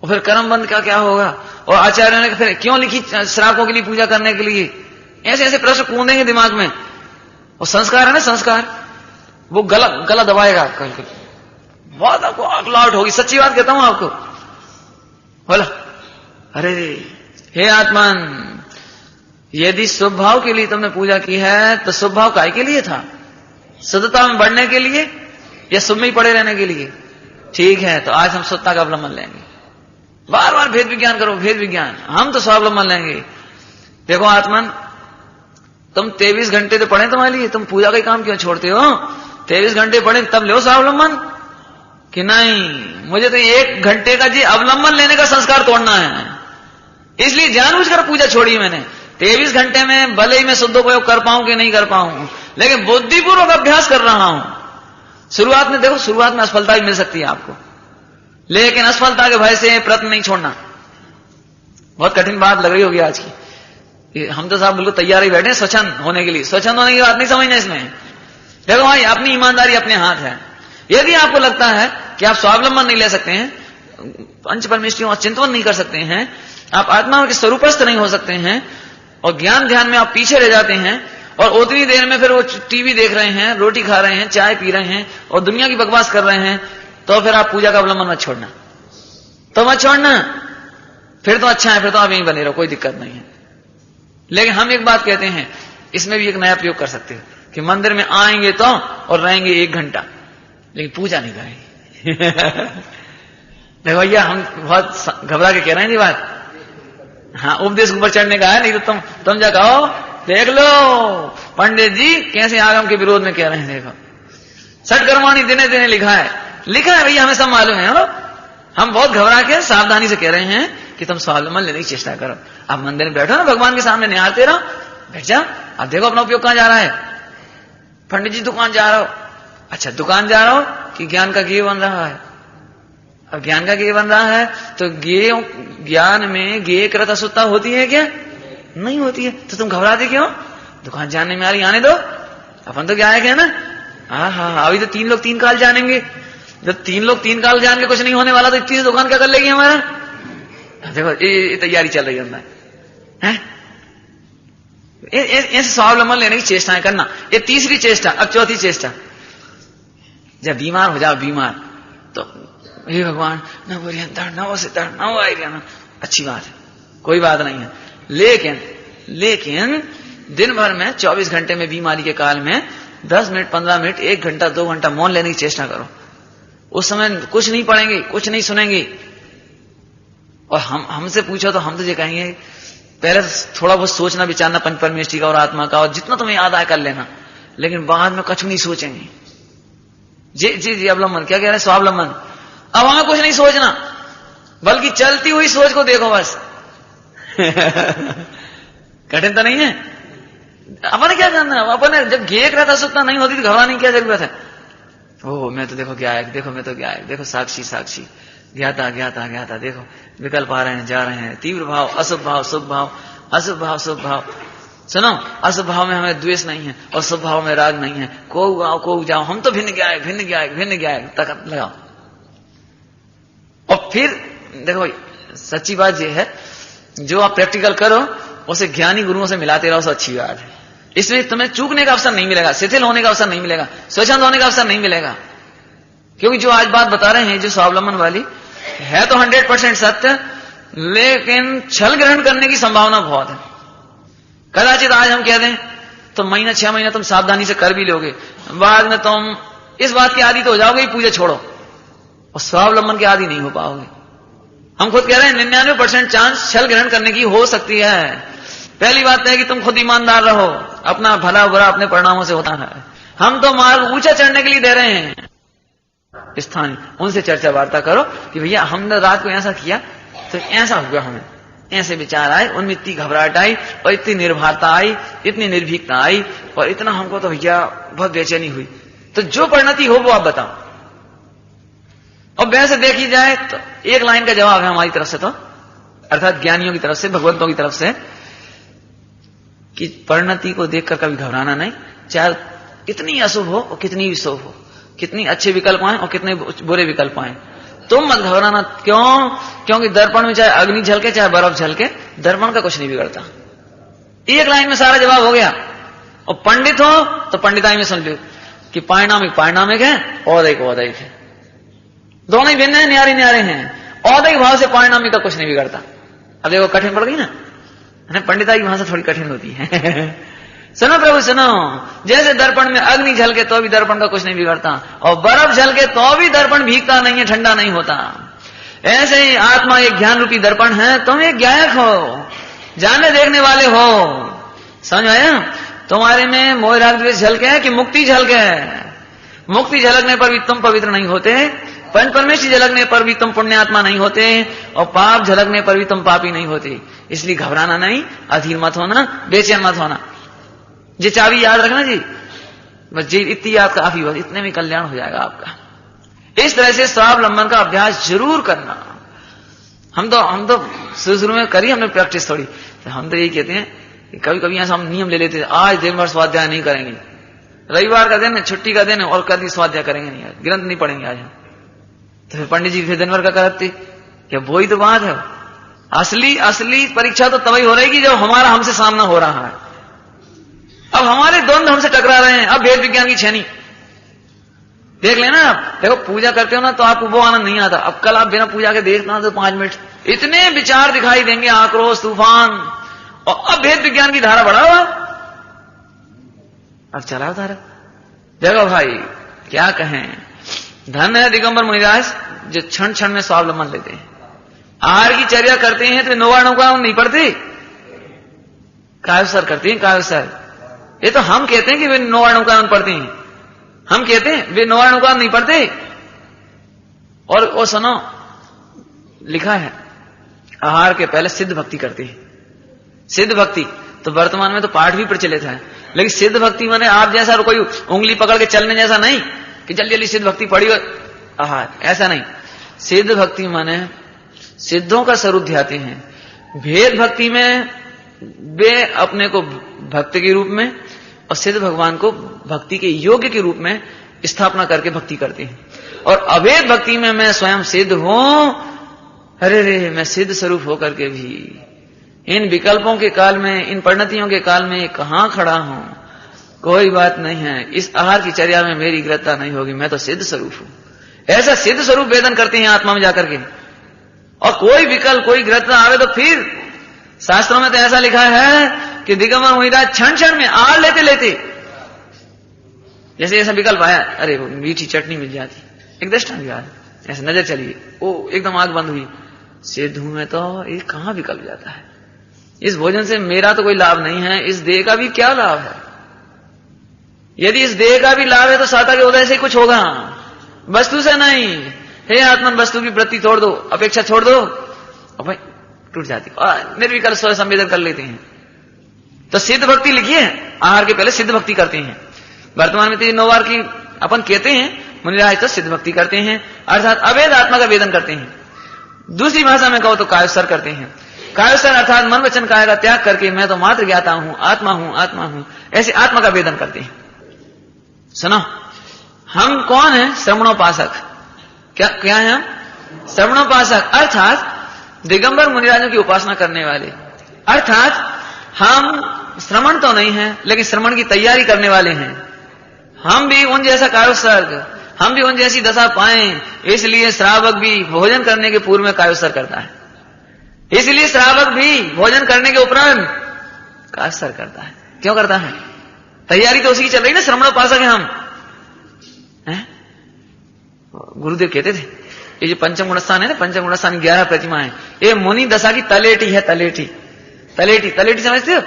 और फिर कर्म बंध का क्या होगा, और आचार्यों ने फिर क्यों लिखी श्रावकों के लिए पूजा करने के लिए, ऐसे ऐसे प्रश्न कूदेंगे दिमाग में। और संस्कार है ना, संस्कार वो गला दबाएगा कल के, बहुत आपको अकलाहट होगी। सच्ची बात कहता हूं आपको। बोला अरे हे आत्मन, यदि शुभ भाव के लिए तुमने पूजा की है तो शुभ भाव काय के लिए था? शुद्धता में बढ़ने के लिए या शुभ में ही पड़े रहने के लिए? ठीक है, तो आज हम शुद्धता का अवलंबन लेंगे। बार बार भेद विज्ञान करो, भेद विज्ञान, हम तो स्वावलंबन लेंगे। देखो आत्मन, तुम 23 घंटे तो पढ़े तुम्हारे लिए, तुम पूजा का ही काम क्यों छोड़ते हो? 23 घंटे पढ़े तब लो स्वावलंबन कि नहीं, मुझे तो 1 घंटे का जी अवलंबन लेने का संस्कार तोड़ना है, इसलिए जानबूझकर पूजा छोड़ी मैंने। 23 घंटे में भले ही मैं शुद्धोपयोग कर पाऊं कि नहीं कर पाऊं, लेकिन बुद्धिपूर्वक अभ्यास कर रहा हूं। शुरुआत में देखो, शुरुआत में असफलता भी मिल सकती है आपको, लेकिन असफलता के भय से प्रयत्न नहीं छोड़ना। बहुत कठिन बात लग रही होगी आज की, हम तो साहब बिल्कुल तैयार ही बैठे स्वच्छंद होने के लिए। स्वच्छंद होने की बात नहीं समझना इसमें। देखो भाई, अपनी ईमानदारी अपने हाथ है। यदि आपको लगता है कि आप स्वावलंबन नहीं ले सकते हैं, पंच परमेष्ठियों का चिंतन नहीं कर सकते हैं, आप आत्मा के स्वरूपस्थ नहीं हो सकते हैं, और ज्ञान ध्यान में आप पीछे रह जाते हैं, और उतनी देर में फिर वो टीवी देख रहे हैं, रोटी खा रहे हैं, चाय पी रहे हैं, और दुनिया की बकवास कर रहे हैं, तो फिर आप पूजा का अवलंबन मत छोड़ना। तो मत छोड़ना, फिर तो अच्छा है, फिर तो आप यहीं बने रहो, कोई दिक्कत नहीं है। लेकिन हम एक बात कहते हैं, इसमें भी एक नया प्रयोग कर सकते हो कि मंदिर में आएंगे तो और रहेंगे 1 घंटा, लेकिन पूजा नहीं करेंगे। देखो भैया, हम बहुत घबरा के कह रहे हैं ये बात। हाँ, उपदेश ऊपर चढ़ने का है, नहीं तो तुम जा कहो देख लो पंडित जी कैसे आगम के विरोध में कह रहे हैं। देखो, सठ कर्माणी दिने दिने लिखा है भैया, हमें सब मालूम है। हम बहुत घबरा के सावधानी से कह रहे हैं कि तुम स्वावलंबन लेने की चेष्टा करो। आप मंदिर में बैठो ना, भगवान के सामने निहारते रहो, बैठ जाओ। अब देखो अपना उपयोग कहां जा रहा है। पंडित जी दुकान जा रहा हो, अच्छा दुकान जा रहा हो कि ज्ञान का गेय बन रहा है। अब ज्ञान का गेय बन रहा है तो ज्ञान में गेय कृत असुत्ता होती है क्या? नहीं होती है। तो तुम घबराते क्यों? दुकान जानने में आ रही, आने दो, अपन तो क्या है ना। हाँ, अभी तो 3 लोग 3 काल जानेंगे। जब 3 लोग 3 काल जान के कुछ नहीं होने वाला तो इतनी दुकान क्या कर लेगी हमारा? देखो ये तैयारी चल रही है। ऐसे स्वावलंबन लेने की चेष्टाएं करना, ये तीसरी चेष्टा। अब चौथी चेष्टा, जब बीमार हो जाओ, बीमार तो हे भगवान न वो न वो सिद्धर न वो आएगा, अच्छी बात है, कोई बात नहीं है। लेकिन दिन भर में 24 घंटे में बीमारी के काल में 10 मिनट 15 मिनट 1 घंटा 2 घंटा मौन लेने की चेष्टा करो। उस समय कुछ नहीं पढ़ेंगे, कुछ नहीं सुनेंगे। और हमसे पूछो तो हम तो ये कहेंगे पहले थोड़ा बहुत सोचना विचारना पंच परमेष्ठि का और आत्मा का, और जितना तुम्हें याद आया कर लेना, लेकिन बाद में कुछ नहीं सोचेंगे। जी अवलंबन क्या कह रहे हैं? स्वावलंबन। अब हमें कुछ नहीं सोचना, बल्कि चलती हुई सोच को देखो बस। कठिन तो नहीं है। अपन क्या जानना है? अपन जब घेक रहता सुनता नहीं होती तो घबराने की क्या जरूरत है? ओह मैं तो देखो क्या है, देखो मैं तो क्या है, देखो साक्षी साक्षी, ज्ञाता ज्ञाता ज्ञाता, देखो विकल्प आ रहे हैं जा रहे हैं, तीव्र भाव, अशुभ भाव, शुभ भाव, अशुभ भाव, शुभ भाव। सुनो, अशुभ भाव में हमें द्वेष नहीं है और शुभ भाव में राग नहीं है। को आओ को जाओ, हम तो भिन्न गया तक लगाओ। और फिर देखो सच्ची बात यह है, जो आप प्रैक्टिकल करो उसे ज्ञानी गुरुओं से मिलाते रहो, सब अच्छी बात है। इसमें तुम्हें चूकने का अवसर नहीं मिलेगा, शिथिल होने का अवसर नहीं मिलेगा, स्वच्छंद होने का अवसर नहीं मिलेगा। क्योंकि जो आज बात बता रहे हैं जो स्वावलंबन वाली है तो 100% सत्य, लेकिन छल ग्रहण करने की संभावना बहुत है। कदाचित आज हम कह दें तो महीना 6 महीना तुम सावधानी से कर भी लोगे, बाद में तुम इस बात की आदी तो हो जाओगे पूजा छोड़ो और स्वावलंबन के आदी नहीं हो पाओगे। हम खुद कह रहे हैं 99% चांस छल ग्रहण करने की हो सकती है। पहली बात है कि तुम खुद ईमानदार रहो, अपना भला बुरा अपने परिणामों से होता है। हम तो मार्ग ऊंचा चढ़ने के लिए दे रहे हैं। स्थानीय उनसे चर्चा वार्ता करो कि भैया हमने रात को ऐसा किया तो ऐसा हुआ, हमें ऐसे विचार आए, उनमें इतनी घबराहट आई और इतनी निर्भरता आई, इतनी निर्भीकता आई और इतना हमको तो भैया बहुत बेचैनी हुई। तो जो परिणति हो वो आप बताओ। और वैसे देखी जाए तो एक लाइन का जवाब है हमारी तरफ से, तो अर्थात ज्ञानियों की तरफ से, भगवंतों की तरफ से, कि परिणति को देखकर कभी घबराना नहीं, चाहे कितनी अशुभ हो और कितनी भी शुभ हो, कितनी अच्छे विकल्प आए और कितने बुरे विकल्प आए, तुम मत घबराना। क्यों? क्योंकि दर्पण में चाहे अग्नि झलके चाहे बर्फ झलके, दर्पण का कुछ नहीं बिगड़ता। एक लाइन में सारा जवाब हो गया। और पंडित हो तो पंडिताई में सुन लो कि पारिणामिक पारिणामिक है, औदैहिक औदैहिक है, दोनों ही भिन्न है, न्यारे न्यारे हैं। औदैहिक भाव से पारिणामिक का कुछ नहीं बिगड़ता। अब देखो कठिन पड़ गई ना, पंडिताई की भाषा थोड़ी कठिन होती है। सुनो प्रभु सुनो, जैसे दर्पण में अग्नि झलके तो भी दर्पण का कुछ नहीं बिगड़ता और बर्फ झलके तो भी दर्पण भीगता नहीं है, ठंडा नहीं होता। ऐसे ही आत्मा एक ज्ञान रूपी दर्पण है, तुम एक गायक हो, जानने देखने वाले हो। समझ आया? तुम्हारे में मोह राग द्वेष झलके है कि मुक्ति झलके है? मुक्ति झलकने पर भी तुम पवित्र नहीं होते, पंच परमेश्वर झलकने पर भी तुम पुण्यात्मा नहीं होते और पाप झलकने पर भी तुम पापी नहीं होते। इसलिए घबराना नहीं, अधीर मत होना, बेचैन मत होना। ये चाबी याद रखना जी, बस जी इतनी याद काफी हो, इतने में कल्याण हो जाएगा आपका। इस तरह से स्वावलंबन का अभ्यास जरूर करना। हम तो शुरू में करी हमने प्रैक्टिस थोड़ी, तो हम तो यही कहते हैं कि कभी कभी ऐसा हम नियम ले लेते हैं, आज दिन भर स्वाध्याय नहीं करेंगे, रविवार का दिन है, छुट्टी का दिन है और कभी स्वाध्याय करेंगे नहीं, ग्रंथ नहीं पढ़ेंगे आज। तो फिर पंडित जी फिर दिन भर का करते क्या? वही तो बात है। असली परीक्षा तो तभी हो रहेगी जब हमारा हमसे सामना हो रहा है। अब हमारे द्वंद्व हमसे टकरा रहे हैं। अब वेद विज्ञान की छेनी देख लेना आप, देखो पूजा करते हो ना तो आपको वो आनंद नहीं आता। अब कल आप बिना पूजा के देखना तो 5 मिनट इतने विचार दिखाई देंगे, आक्रोश तूफान। और अब वेद विज्ञान की धारा बढ़ा हुआ, अब चलाओ धारा। देखो भाई क्या कहें, धन है दिगंबर मुनिराज जो क्षण क्षण में स्वावलंबन लेते हैं, आहार की चर्या करते हैं तो नोवाणुका नहीं पढ़ते, काव्यसर करते हैं काव्यसर। ये तो हम कहते हैं कि वे नोवाणुका पढ़ते हैं, हम कहते हैं वे नोवाणुका नहीं पढ़ते। और वो सुनो लिखा है आहार के पहले सिद्ध भक्ति करते हैं। सिद्ध भक्ति तो वर्तमान में तो पाठ भी प्रचलित है, लेकिन सिद्ध भक्ति माने आप जैसा कोई उंगली पकड़ के चलने जैसा नहीं कि जल्दी जल्दी सिद्ध भक्ति पढ़ी आहार, ऐसा नहीं। सिद्ध भक्ति माने सिद्धों का स्वरूप ध्याते हैं। भेद भक्ति में वे अपने को भक्त के रूप में और सिद्ध भगवान को भक्ति के योग्य के रूप में स्थापना करके भक्ति करते हैं। और अभेद भक्ति में मैं स्वयं सिद्ध हूं, अरे रे मैं सिद्ध स्वरूप होकर के भी इन विकल्पों के काल में, इन परिणतियों के काल में कहां खड़ा हूं। कोई बात नहीं है, इस आहार की चर्या में मेरी ग्रता नहीं होगी, मैं तो सिद्ध स्वरूप हूं। ऐसा सिद्ध स्वरूप वेदन करते हैं आत्मा में जाकर के। और कोई विकल्प कोई ग्रता आवे तो फिर शास्त्रों में तो ऐसा लिखा है कि दिगंबर मुनिराज क्षण क्षण में आहार लेते लेते जैसे ऐसा विकल्प आया, अरे वो मीठी चटनी मिल जाती, एक दृष्टांत याद, ऐसे नजर चली, ओ एकदम आंख बंद हुई, सिद्ध हूं मैं तो ये कहां विकल्प जाता है। इस भोजन से मेरा तो कोई लाभ नहीं है, इस देह का भी क्या लाभ है। यदि इस देह का भी लाभ है तो साता के उदय से कुछ होगा, वस्तु से नहीं। हे आत्मन वस्तु की वृत्ति छोड़ दो, अपेक्षा छोड़ दो, और भाई टूट जाती और निर्विकल्प स्व संवेदन कर लेते हैं। तो सिद्ध भक्ति लिखिए, आहार के पहले सिद्ध भक्ति करते हैं। वर्तमान में तो 9 बार की अपन कहते हैं, मुनिराज तो सिद्ध भक्ति करते हैं, अर्थात अवैध आत्मा का वेदन करते हैं। दूसरी भाषा में कहो तो कायस्वर करते हैं। कायस्वर अर्थात मन वचन काया का त्याग करके मैं तो मात्र ज्ञाता हूं, आत्मा हूं, आत्मा हूं, ऐसे आत्मा का वेदन करते हैं। सुनो हम कौन है? श्रवणोपासक। क्या है हम? श्रवणोपासक अर्थात दिगंबर मुनिराजों की उपासना करने वाले। अर्थात हम श्रमण तो नहीं है, लेकिन श्रमण की तैयारी करने वाले हैं। हम भी उन जैसा कायोत्सर्ग, हम भी उन जैसी दशा पाएं, इसलिए श्रावक भी भोजन करने के पूर्व में कायोत्सर्ग करता है। इसलिए श्रावक भी भोजन करने के उपरांत कायोत्सर्ग करता है। क्यों करता है? तैयारी तो उसी की चल रही ना, श्रमणोपासक है हम। गुरुदेव कहते थे ये जो पंचम गुणस्थान है ना, पंचम गुणस्थान 11 प्रतिमाएं, ये मुनि दशा की तलेटी है। तलेटी तलेटी तलेटी समझते हो?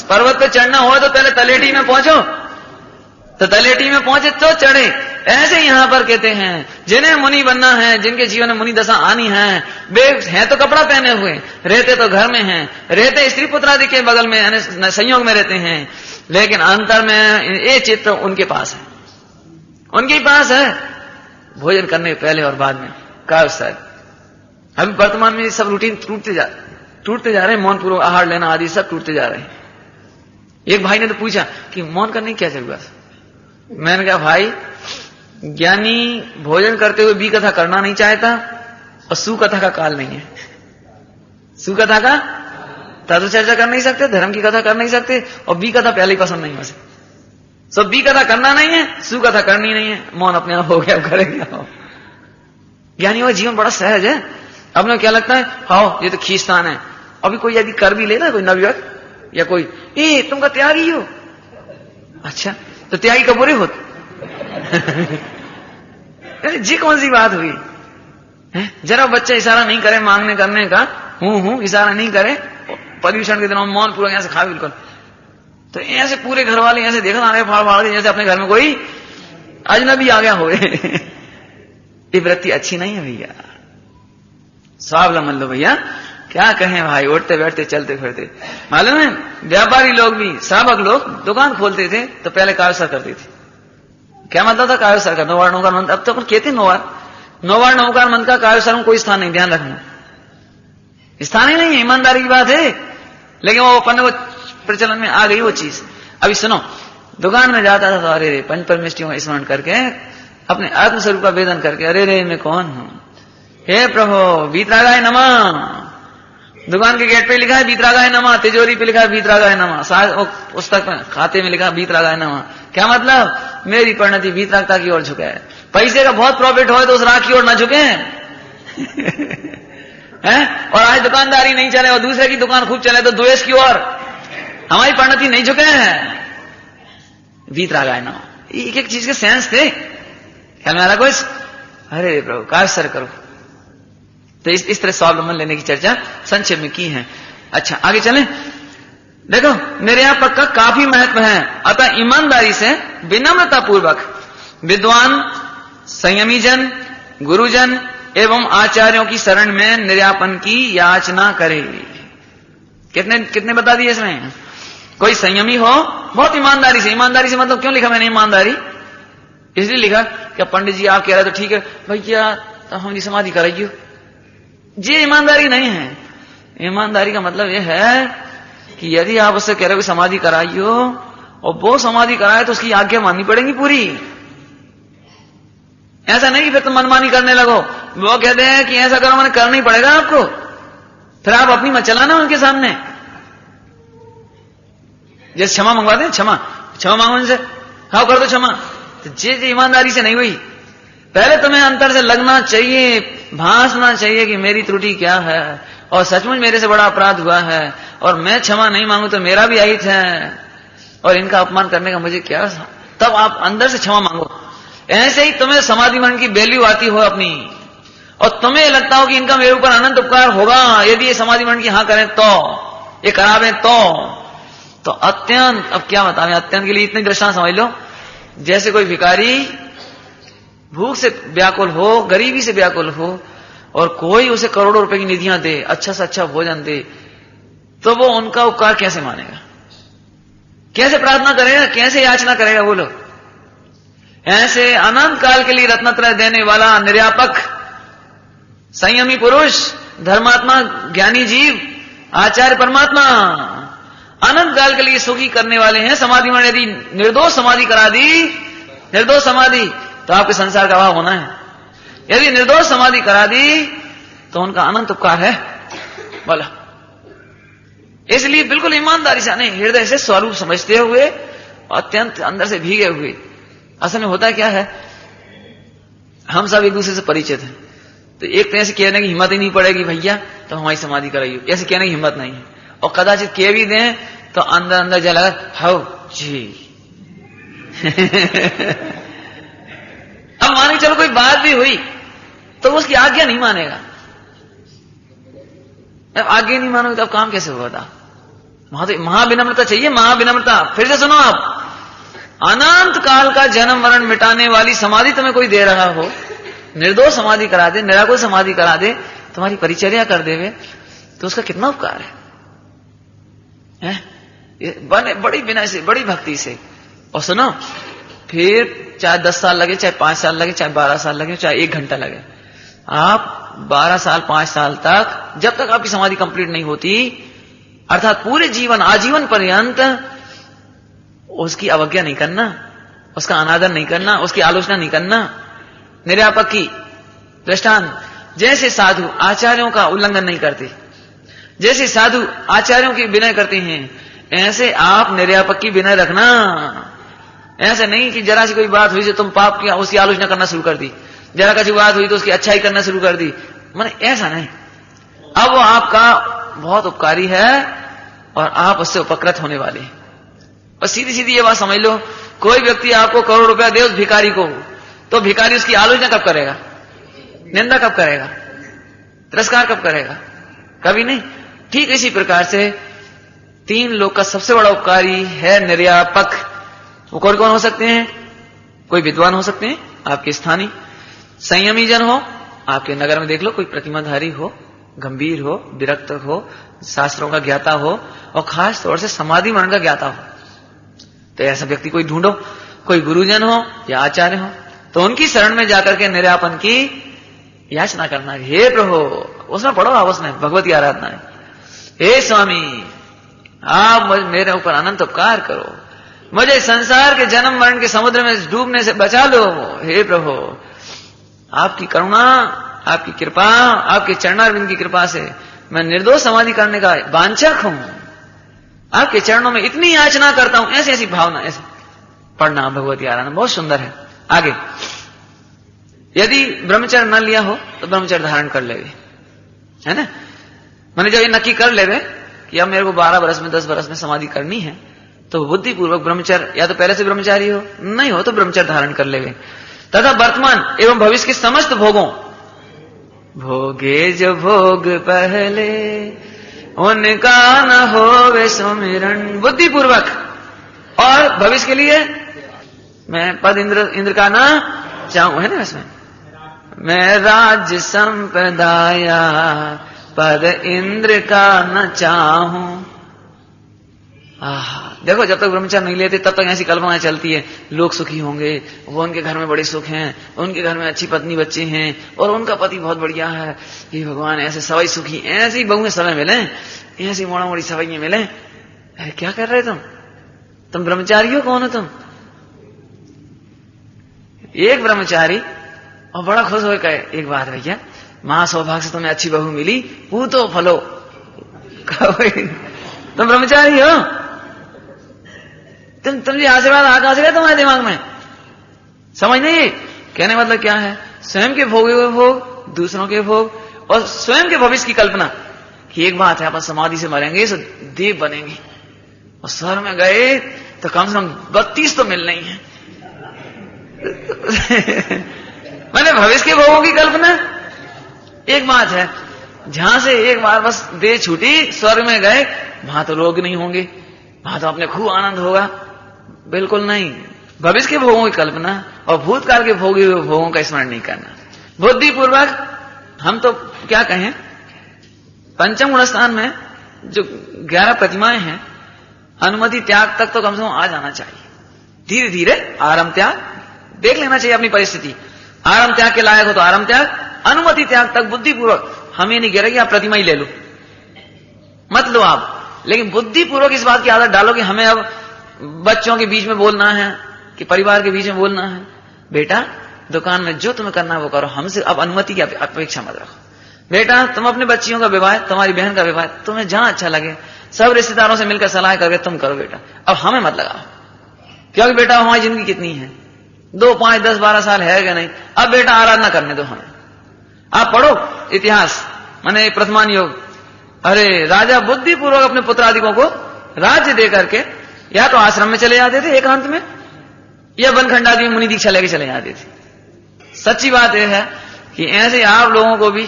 पर्वत पे चढ़ना हो तो पहले तलेटी में पहुंचो, तो तलेटी में पहुंचे तो चढ़े। ऐसे यहां पर कहते हैं जिन्हें मुनि बनना है, जिनके जीवन में मुनि दशा आनी है, वे हैं तो कपड़ा पहने हुए, रहते तो घर में हैं, रहते स्त्री पुत्रादि के बगल में यानी संयोग में रहते हैं, लेकिन अंतर में ये चित्त उनके पास है, उनके पास है। भोजन करने पहले और बाद में कायोत्सर्ग। अभी वर्तमान में सब रूटीन टूटते जा रहे हैं, मौन पूर्वक आहार लेना आदि सब टूटते जा रहे हैं। एक भाई ने तो पूछा कि मौन करने की क्या जरूरत? मैंने कहा भाई, ज्ञानी भोजन करते हुए बी कथा करना नहीं चाहता और सुकथा का काल नहीं है। सुकथा का तत्व चर्चा कर नहीं सकते, धर्म की कथा कर नहीं सकते, और बी कथा पहले ही पसंद नहीं है। सब बी कथा करना नहीं है, सुकथा करनी नहीं है, मौन अपने आप हो गया, अब करेंगे। ज्ञानी का जीवन बड़ा सहज है। अपने क्या लगता है, हाँ ये तो खींचतान है। अभी कोई यदि कर भी लेना, कोई नवयुवक या कोई, ए तुम का त्यागी हो, अच्छा तो त्यागी का बुरे होते जी कौन सी बात हुई है? जरा बच्चा इशारा नहीं करे मांगने करने का, हूं इशारा नहीं करे, पर्यूषण के दिनों मौन पूरा यहां से खा बिल्कुल, तो ऐसे पूरे घर वाले ऐसे देखना आ रहे फाड़ के, जैसे अपने घर में कोई अजनबी आ गया हो। ये वृत्ति अच्छी नहीं है भैया, स्वावलंबन लो भैया। क्या कहें भाई, उठते बैठते चलते फिरते। मालूम है व्यापारी लोग भी, श्रावक लोग दुकान खोलते थे तो पहले कायोत्सर्ग करते थे। क्या मतलब था कायोत्सर्ग का? नौवार नौकार मंत्र, अब तो अपन कहते नौवार नौकार मंत्र का कायोत्सर्ग में कोई स्थान नहीं, ध्यान रखना, स्थान ही नहीं है, ईमानदारी की बात है। लेकिन वो अपन को प्रचलन में आ गई वो चीज। अभी सुनो, दुकान में जाता था तो अरे पंच परमेष्टियों का स्मरण करके, अपने आत्मस्वरूप का वेदन करके, अरे रे मैं कौन हूं, हे प्रभु वीतरागाय नमः। दुकान के गेट पे लिखा है वीतरागाय नमः, तिजोरी पे लिखा है वीतरागाय नमः, पुस्तक में खाते में लिखा वीतरागाय नमः। क्या मतलब? मेरी परिणति वीतरागता की ओर झुके है। पैसे का बहुत प्रॉफिट हो तो उस राह की ओर ना झुके हैं। और आज दुकानदारी नहीं चले और दूसरे की दुकान खूब चले तो द्वेष की ओर हमारी परिणति नहीं झुके हैं। वीतरागाय नमः, एक एक चीज के सेंस थे। ख्याल में आ रहा कुछ? अरे प्रभु कायोत्सर्ग करो। तो इस तरह स्वावलंबन लेने की चर्चा संक्षेप में की है। अच्छा आगे चलें। देखो निर्यापक का काफी महत्व है, अतः ईमानदारी से विनम्रता पूर्वक विद्वान, संयमी जन, गुरुजन एवं आचार्यों की शरण में निर्यापन की याचना करे। कितने बता दिए इसमें? कोई संयमी हो, बहुत ईमानदारी से मतलब क्यों लिखा मैंने ईमानदारी? इसलिए लिखा कि पंडित जी आप कह रहे तो ठीक है भैया, तो हमारी समाधि कराइयो। ये ईमानदारी नहीं है। ईमानदारी का मतलब यह है कि यदि आप उससे कह रहे हो कि समाधि कराइयो और वो समाधि कराए तो उसकी आज्ञा माननी पड़ेगी पूरी। ऐसा नहीं कि फिर तुम मनमानी करने लगो। वो कहते हैं कि ऐसा करो, मैंने करना ही पड़ेगा आपको, फिर आप अपनी मत चलाना उनके सामने। जैसे क्षमा मंगवाते हैं, क्षमा मांगो उनसे, हाँ कर दो क्षमा। तो ये ईमानदारी से नहीं हुई। पहले तुम्हें अंतर से लगना चाहिए, भासना चाहिए कि मेरी त्रुटि क्या है और सचमुच मेरे से बड़ा अपराध हुआ है और मैं क्षमा नहीं मांगू तो मेरा भी अहित है और इनका अपमान करने का मुझे क्या। तब आप अंदर से क्षमा मांगो। ऐसे ही तुम्हें समाधि मन की वैल्यू आती हो अपनी, और तुम्हें लगता हो कि इनका मेरे ऊपर अनंत उपकार होगा यदि ये समाधि मन की हाँ करें तो, ये करावें तो अत्यंत, अब क्या बतावें, अत्यंत के लिए इतनी दृष्टांत समझ लो। जैसे कोई भिखारी भूख से व्याकुल हो, गरीबी से व्याकुल हो और कोई उसे करोड़ों रुपए की निधियां दे, अच्छा से अच्छा भोजन दे, तो वो उनका उपकार कैसे मानेगा, कैसे प्रार्थना करेगा, कैसे याचना करेगा? बोलो। ऐसे अनंत काल के लिए रत्नत्रय देने वाला निर्यापक, संयमी पुरुष, धर्मात्मा, ज्ञानी जीव, आचार्य परमात्मा अनंत काल के लिए सुखी करने वाले हैं। समाधि में यदि निर्दोष समाधि करा दी, निर्दोष समाधि, तो आपके संसार का अभाव होना है। यदि निर्दोष समाधि करा दी तो उनका अनंत उपकार है। बोला इसलिए बिल्कुल ईमानदारी से नहीं, हृदय से स्वरूप समझते हुए, अत्यंत अंदर से भीगे हुए। असल में होता क्या है, हम सब एक दूसरे से परिचित हैं, तो एक तो ऐसे कहने की हिम्मत ही नहीं पड़ेगी भैया तो हमारी समाधि कराइए, ऐसे कहने की हिम्मत नहीं है। और कदाचित कह भी दें तो अंदर अंदर जला हाउ जी अब मान के चलो कोई बात भी हुई तो उसकी आज्ञा नहीं मानेगा। अब आज्ञा नहीं मानोगे तो अब काम कैसे होगा? महाविनम्रता चाहिए, महाविनम्रता। फिर से सुनो आप, अनंत काल का जन्म मरण मिटाने वाली समाधि तुम्हें कोई दे रहा हो, निर्दोष समाधि करा दे, निराकुल समाधि करा दे, तुम्हारी परिचर्या कर देवे, तो उसका कितना उपकार है? बड़ी विनय से, बड़ी भक्ति से। और सुनो, फिर चाहे 10 साल लगे, चाहे 5 साल लगे, चाहे 12 साल लगे, चाहे 1 घंटा लगे, आप 12 साल 5 साल तक, जब तक आपकी समाधि कंप्लीट नहीं होती, अर्थात पूरे जीवन आजीवन पर्यंत उसकी अवज्ञा नहीं करना, उसका अनादर नहीं करना, उसकी आलोचना नहीं करना। निर्यापक की दृष्टांत, जैसे साधु आचार्यों का उल्लंघन नहीं करते, जैसे साधु आचार्यों की विनय करते हैं, ऐसे आप निर्यापक की विनय रखना। ऐसे नहीं कि जरा सी कोई बात हुई तो तुम पाप किया उसकी आलोचना करना शुरू कर दी, जरा कसी बात हुई तो उसकी अच्छाई करना शुरू कर दी, माने ऐसा नहीं। अब वो आपका बहुत उपकारी है और आप उससे उपकृत होने वाले हैं। और सीधी सीधी ये बात समझ लो, कोई व्यक्ति आपको करोड़ रुपया दे उस भिखारी को, तो भिखारी उसकी आलोचना कब करेगा? निंदा कब करेगा? तिरस्कार कब करेगा? कभी नहीं। ठीक इसी प्रकार से 3 लोग का सबसे बड़ा उपकारी है निर्यापक। वो कौन कौन हो सकते हैं? कोई विद्वान हो सकते हैं, आपके स्थानीय संयमी जन हो, आपके नगर में देख लो कोई प्रतिमाधारी हो, गंभीर हो, विरक्त हो, शास्त्रों का ज्ञाता हो, और खास तौर से समाधि मरण का ज्ञाता हो, तो ऐसा व्यक्ति कोई ढूंढो। कोई गुरुजन हो या आचार्य हो, तो उनकी शरण में जाकर के निर्यापन की याचना करना, हे प्रभु, उसमें पढ़ो आपस में भगवती आराधना है, हे स्वामी आप मेरे ऊपर अनंत उपकार करो, मुझे संसार के जन्म मरण के समुद्र में डूबने से बचा लो। हे प्रभु, आपकी करुणा, आपकी कृपा, आपके चरणारविंद की कृपा से मैं निर्दोष समाधि करने का वांछक हूं, आपके चरणों में इतनी याचना करता हूं। ऐसी ऐसी भावना, ऐसे पढ़ना भगवती आराधना बहुत सुंदर है। आगे, यदि ब्रह्मचर्य न लिया हो तो ब्रह्मचर्य धारण कर लेवे, है ना। मैंने जब ये नक्की कर लेवे कि अब मेरे को 12 वर्ष में 10 वर्ष में समाधि करनी है, तो बुद्धिपूर्वक ब्रह्मचर्य, या तो पहले से ब्रह्मचारी हो, नहीं हो तो ब्रह्मचर्य धारण कर लेवे। तथा वर्तमान एवं भविष्य के समस्त भोगों, भोगे जो भोग पहले उनका न होवे सुमिरन, बुद्धिपूर्वक। और भविष्य के लिए मैं पद इंद्र का ना चाहूं, है ना इसमें, मैं राज्य संपदाया पद इंद्र का न चाहूं। देखो, जब तक ब्रह्मचर्य नहीं लेते तब तक ऐसी कल्पनाएं चलती है, लोग सुखी होंगे, वो उनके घर में बड़े सुख हैं, उनके घर में अच्छी पत्नी बच्चे हैं, और उनका पति बहुत बढ़िया है। ये भगवान, ऐसे सवाई सुखी, ऐसी बहुएं समय मिले, ऐसी मोड़ा मोड़ी सवाइयां मिले। अरे क्या कर रहे तुम ब्रह्मचारी हो? कौन हो तुम? एक ब्रह्मचारी और बड़ा खुश हो कहे, एक बात भैया, मां सौभाग्य से तुम्हें अच्छी बहू मिली, पूतो फलो। तुम ब्रह्मचारी हो? तुम ये आशीर्वाद कहां से गए तुम्हारे दिमाग में? समझ नहीं। कहने मतलब क्या है, स्वयं के भोगे हुए भोग, दूसरों के भोग, और स्वयं के भविष्य की कल्पना कि एक बात है, अपन समाधि से मरेंगे तो देव बनेंगे, और स्वर्ग में गए तो कम से कम 32 तो मिलना ही है। मैंने भविष्य के भोगों की कल्पना। एक बात है, जहां से एक बार बस देह छूटी, स्वर्ग में गए, वहां तो रोग नहीं होंगे, वहां तो अपने खूब आनंद होगा, बिल्कुल नहीं। भविष्य के भोगों की कल्पना और भूतकाल के भोगे हुए भोगों का स्मरण नहीं करना। बुद्धिपूर्वक, हम तो क्या कहें, पंचम गुण स्थान में जो 11 प्रतिमाएं हैं, अनुमति त्याग तक तो कम से कम आ जाना चाहिए। धीरे धीरे आरंभ त्याग देख लेना चाहिए अपनी परिस्थिति। आरंभ त्याग के लायक हो तो आरंभ त्याग, अनुमति त्याग तक बुद्धिपूर्वक। हमें नहीं कह रहे कि आप प्रतिमा ही ले लो, मत लो आप, लेकिन बुद्धिपूर्वक इस बात की आदत डालो कि हमें अब बच्चों के बीच में बोलना है, कि परिवार के बीच में बोलना है, बेटा दुकान में जो तुम्हें करना है वो करो, हमसे अब अनुमति की अपेक्षा मत रखो। बेटा तुम अपने बच्चियों का विवाह, तुम्हारी बहन का विवाह, तुम्हें जहां अच्छा लगे सब रिश्तेदारों से मिलकर सलाह करके तुम करो बेटा, अब हमें मत लगाओ, क्योंकि बेटा हमारी जिंदगी कितनी है, 2, 5, 10, 12 साल है कि नहीं, अब बेटा आराधना करने दो हमें। आप पढ़ो इतिहास, माने प्रथमान योग, अरे राजा बुद्धिपूर्वक अपने पुत्रादिकों को राज्य दे करके या तो आश्रम में चले जाते थे एकांत में, या बनखंडादि में मुनि दीक्षा लेके चले जाते थे। सच्ची बात यह है कि ऐसे आप लोगों को भी,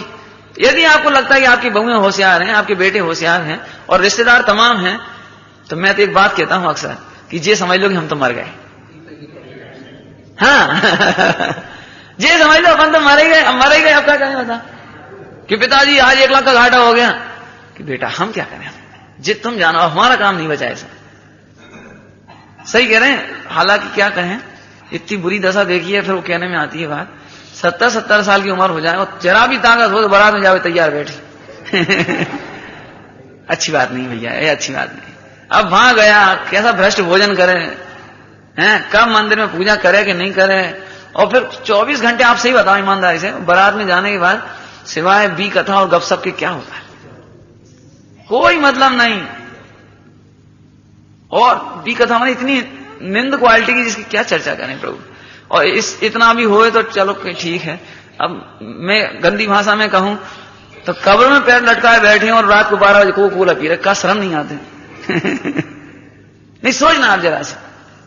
यदि आपको लगता है कि आपकी बहुएं होशियार हैं, आपके बेटे होशियार हैं और रिश्तेदार तमाम हैं, तो मैं तो एक बात कहता हूं अक्सर कि ये समझ लो कि हम तो मर गए। हाँ ये समझ लो अपन तो मर ही गए, अब क्या करें बता, कि पिताजी आज 1 लाख का घाटा हो गया, कि बेटा हम क्या करें, जित तुम जानो, हमारा काम नहीं बचा ऐसा। सही कह रहे हैं, हालांकि क्या कहें, इतनी बुरी दशा देखी है, फिर वो कहने में आती है बात, 70 साल की उम्र हो जाए और जरा भी ताकत हो तो बारात में जावे तैयार बैठी। अच्छी बात नहीं भैया, ये अच्छी बात नहीं। अब वहां गया, कैसा भ्रष्ट भोजन करे हैं, कब मंदिर में पूजा करे कि नहीं करे, और फिर 24 घंटे, आप सही बताओ ईमानदारी से, बारात में जाने के बाद सिवाय बी कथा और गपशप के क्या होता है, कोई मतलब नहीं। और बी कथा में इतनी निंद क्वालिटी की जिसकी क्या चर्चा करें प्रभु, और इतना भी होए तो चलो ठीक है। अब मैं गंदी भाषा में कहूं तो कब्र में पैर लटकाए बैठे और रात को 12 बजे कोका पी रहे, का शर्म नहीं आते। नहीं सोचना आप जरा से,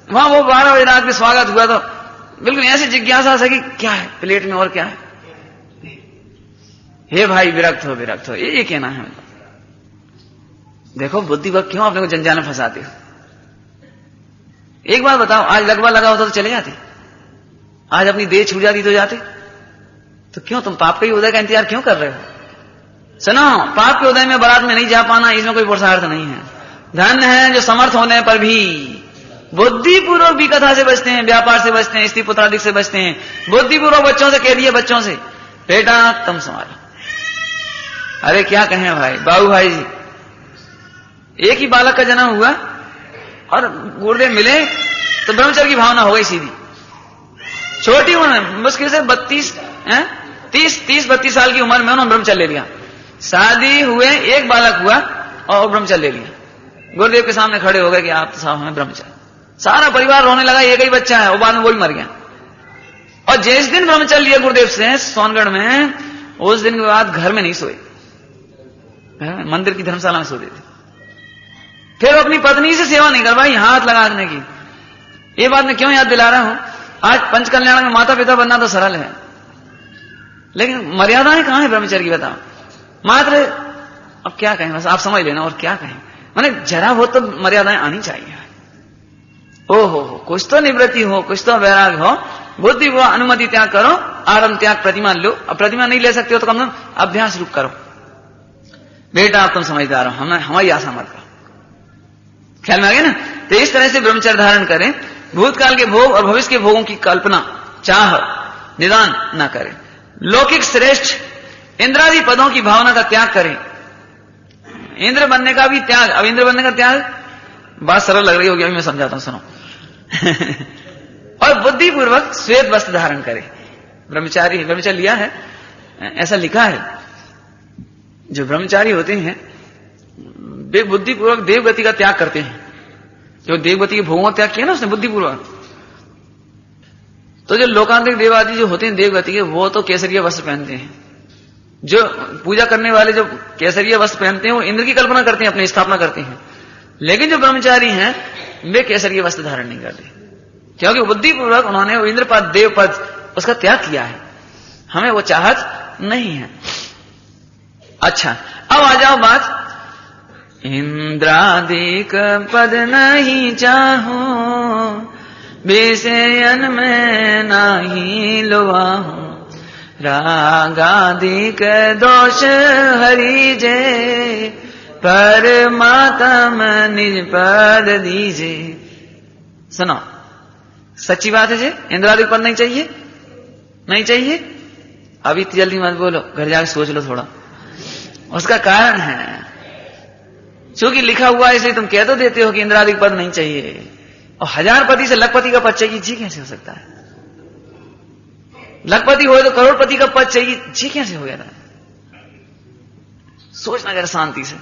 वहां वो 12 बजे रात में स्वागत हुआ तो बिल्कुल ऐसी जिज्ञासा से कि क्या है प्लेट में और क्या है, हे भाई विरक्त हो, ये कहना है। देखो बुद्धि वक्त क्यों अपने को जंजाल में फंसाते हो। एक बात बताओ, आज लगवा लगा होता तो चले जाते, आज अपनी देह छूट जाती तो जाते, तो क्यों तुम पाप के उदय का इंतजार क्यों कर रहे हो। सुनो, पाप के उदय में बारात में नहीं जा पाना, इसमें कोई पुरुषार्थ नहीं है। धन है जो समर्थ होने पर भी बुद्धिपूर्वक भी कथा से बचते हैं, व्यापार से बचते हैं, स्त्री पुत्रादिक से बचते हैं, बुद्धिपूर्वक बच्चों से कह दिए, बच्चों से बेटा तुम संभालो। अरे क्या कहें भाई, बाबू भाई जी, एक ही बालक का जन्म हुआ और गुरुदेव मिले तो ब्रह्मचर्य की भावना हो गई सीधी। छोटी उम्र में, मुश्किल से 30-32 साल की उम्र में उन्होंने ब्रह्मचर्य ले लिया। शादी हुए, एक बालक हुआ और ब्रह्मचर्य ले लिया। गुरुदेव के सामने खड़े हो गए कि आप तो साहब हमें ब्रह्मचर्य। सारा परिवार रोने लगा, एक ही बच्चा है, वो बाद में वही मर गया। और जिस दिन ब्रह्मचर्य लिया गुरुदेव से सोनगढ़ में, उस दिन के बाद घर में नहीं सोए, मंदिर की धर्मशाला में सोते थे। फिर अपनी पत्नी से सेवा नहीं करवाई, हाथ लगाने की। ये बात मैं क्यों याद दिला रहा हूं, आज पंच कल्याण में माता पिता बनना तो सरल है, लेकिन मर्यादाएं कहां है ब्रह्मचर्य की बताओ। मात्र अब क्या कहें, बस आप समझ लेना, और क्या कहें, माने जरा वो तो मर्यादाएं आनी चाहिए। ओहो कुछ तो निवृत्ति हो, कुछ तो वैराग हो, बुद्धि वो अनुमति त्याग करो, आरंभ त्याग प्रतिमा लो। अब प्रतिमा नहीं ले सकते हो तो कम से कम अभ्यास रुक करो। बेटा अब तुम समझदार हो, हमारी आशा मत करो। ख्याल में आ गया ना। तो इस तरह से ब्रह्मचर्य धारण करें, भूतकाल के भोग और भविष्य के भोगों की कल्पना चाह निदान न करें, लौकिक श्रेष्ठ इंद्रादि पदों की भावना का त्याग करें। इंद्र बनने का भी त्याग। अब इंद्र बनने का त्याग बात सरल लग रही होगी, अभी मैं समझाता हूं, सुनो। और बुद्धिपूर्वक श्वेत वस्त्र धारण करें। ब्रह्मचारी लिया है, ऐसा लिखा है, जो ब्रह्मचारी होते हैं वे बुद्धिपूर्वक देवगति का त्याग करते हैं। जो देवगति के भोगों का त्याग किया ना उसने बुद्धिपूर्वक, तो जो लोकांतरिक देवादि जो होते हैं देवगति के, वो तो केसरिया वस्त्र पहनते हैं। जो पूजा करने वाले जो केसरिया वस्त्र पहनते हैं वो इंद्र की कल्पना करते हैं, अपनी स्थापना करते हैं। लेकिन जो ब्रह्मचारी हैं वे केसरिया वस्त्र धारण नहीं करते, क्योंकि बुद्धिपूर्वक उन्होंने वो इंद्र पद देव पद उसका त्याग किया है। हमें वो चाहत नहीं है। अच्छा, अब आ जाओ बात, इंद्रादिक पद नहीं चाहो, बेसयन में नाही लोआहो, रागादिक दोष हरिजे, परमात्म निज पद दीजे। सुनो, सच्ची बात है जी, इंद्रादिक पद नहीं चाहिए, नहीं चाहिए। अभी जल्दी मत बोलो, घर जाकर सोच लो थोड़ा। उसका कारण है, क्योंकि लिखा हुआ है इसलिए तुम कह तो देते हो कि इंद्रादिक पद नहीं चाहिए, और 1000 पति से लखपति का पद चाहिए, जी कैसे हो सकता है। लखपति हो तो करोड़पति का पद चाहिए, जी कैसे हो गया था। सोचना जरा शांति से।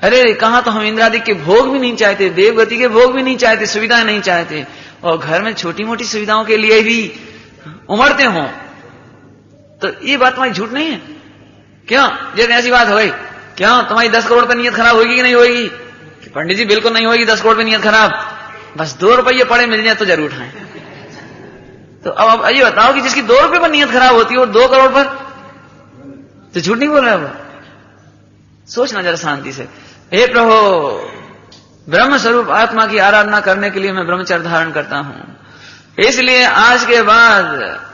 अरे कहा तो हम इंद्रादि के भोग भी नहीं चाहते, देवगति के भोग भी नहीं चाहते, सुविधाएं नहीं चाहते, और घर में छोटी मोटी सुविधाओं के लिए भी उमड़ते हो, तो ये बात तुम्हारी झूठ नहीं है क्यों? जैसे ऐसी बात हो गई, क्यों तुम्हारी 10 करोड़ पर नीयत खराब होगी कि नहीं होगी? पंडित जी बिल्कुल नहीं होगी 10 करोड़ पर नीयत खराब, बस 2 रुपये पड़े मिल जाए तो जरूर उठाएं। तो अब ये बताओ कि जिसकी 2 रुपये पर नीयत खराब होती है और 2 करोड़ पर, तो झूठ नहीं बोल रहे हो? सोचना जरा शांति से। हे प्रभु, ब्रह्म स्वरूप आत्मा की आराधना करने के लिए मैं ब्रह्मचर्य धारण करता हूं, इसलिए आज के बाद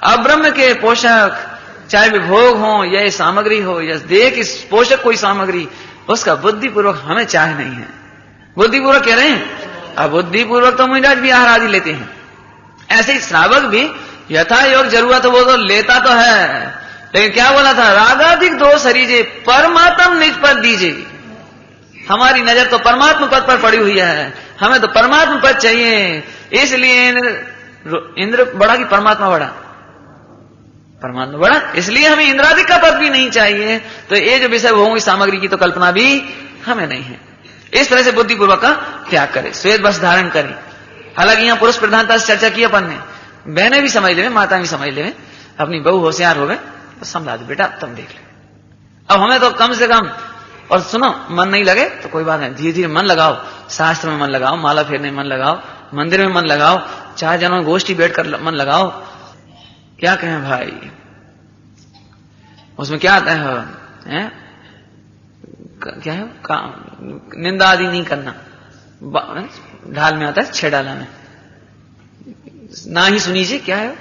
अब्रह्म के पोषक, चाहे वे भोग हो या सामग्री हो या देह की पोषक कोई सामग्री, उसका बुद्धिपूर्वक हमें चाह नहीं है। बुद्धिपूर्वक कह रहे हैं, अब बुद्धिपूर्वक तो मुझे भी आहार आदि लेते हैं, ऐसे ही श्रावक भी यथा योग जरूरत हो वो तो लेता तो है, लेकिन क्या बोला था? रागाधिक दोष हरीजे परमात्म निज पद दीजिए। हमारी नजर तो परमात्मा पद पर पड़ी हुई है, हमें तो परमात्मा पद चाहिए, इसलिए इंद्र बड़ा कि परमात्मा बड़ा? परमात्मा बड़ा, इसलिए हमें इंद्रादिक का पद भी नहीं चाहिए। तो ये जो विषय भोगों की सामग्री की तो कल्पना भी हमें नहीं है। इस तरह से बुद्धिपूर्वक का त्याग करें, श्वेत वस्त्र धारण करें। हालांकि यहाँ पुरुष प्रधानता से चर्चा की अपन ने, बहनें भी समझ ले, माता भी समझ ले, अपनी बहू होशियार हो गए तो समझा दो, बेटा तुम देख ले। अब हमें तो कम से कम, और सुनो, मन नहीं लगे तो कोई बात नहीं, धीरे धीरे मन लगाओ, शास्त्र में मन लगाओ, माला फेरने में मन लगाओ, मंदिर में मन लगाओ, 4 जनों गोष्ठी बैठकर मन लगाओ। क्या कहें भाई, उसमें क्या आता है? क्या है? निंदा आदि नहीं करना, ढाल में आता है, 6 डाला में ना ही सुनीजिए। क्या है?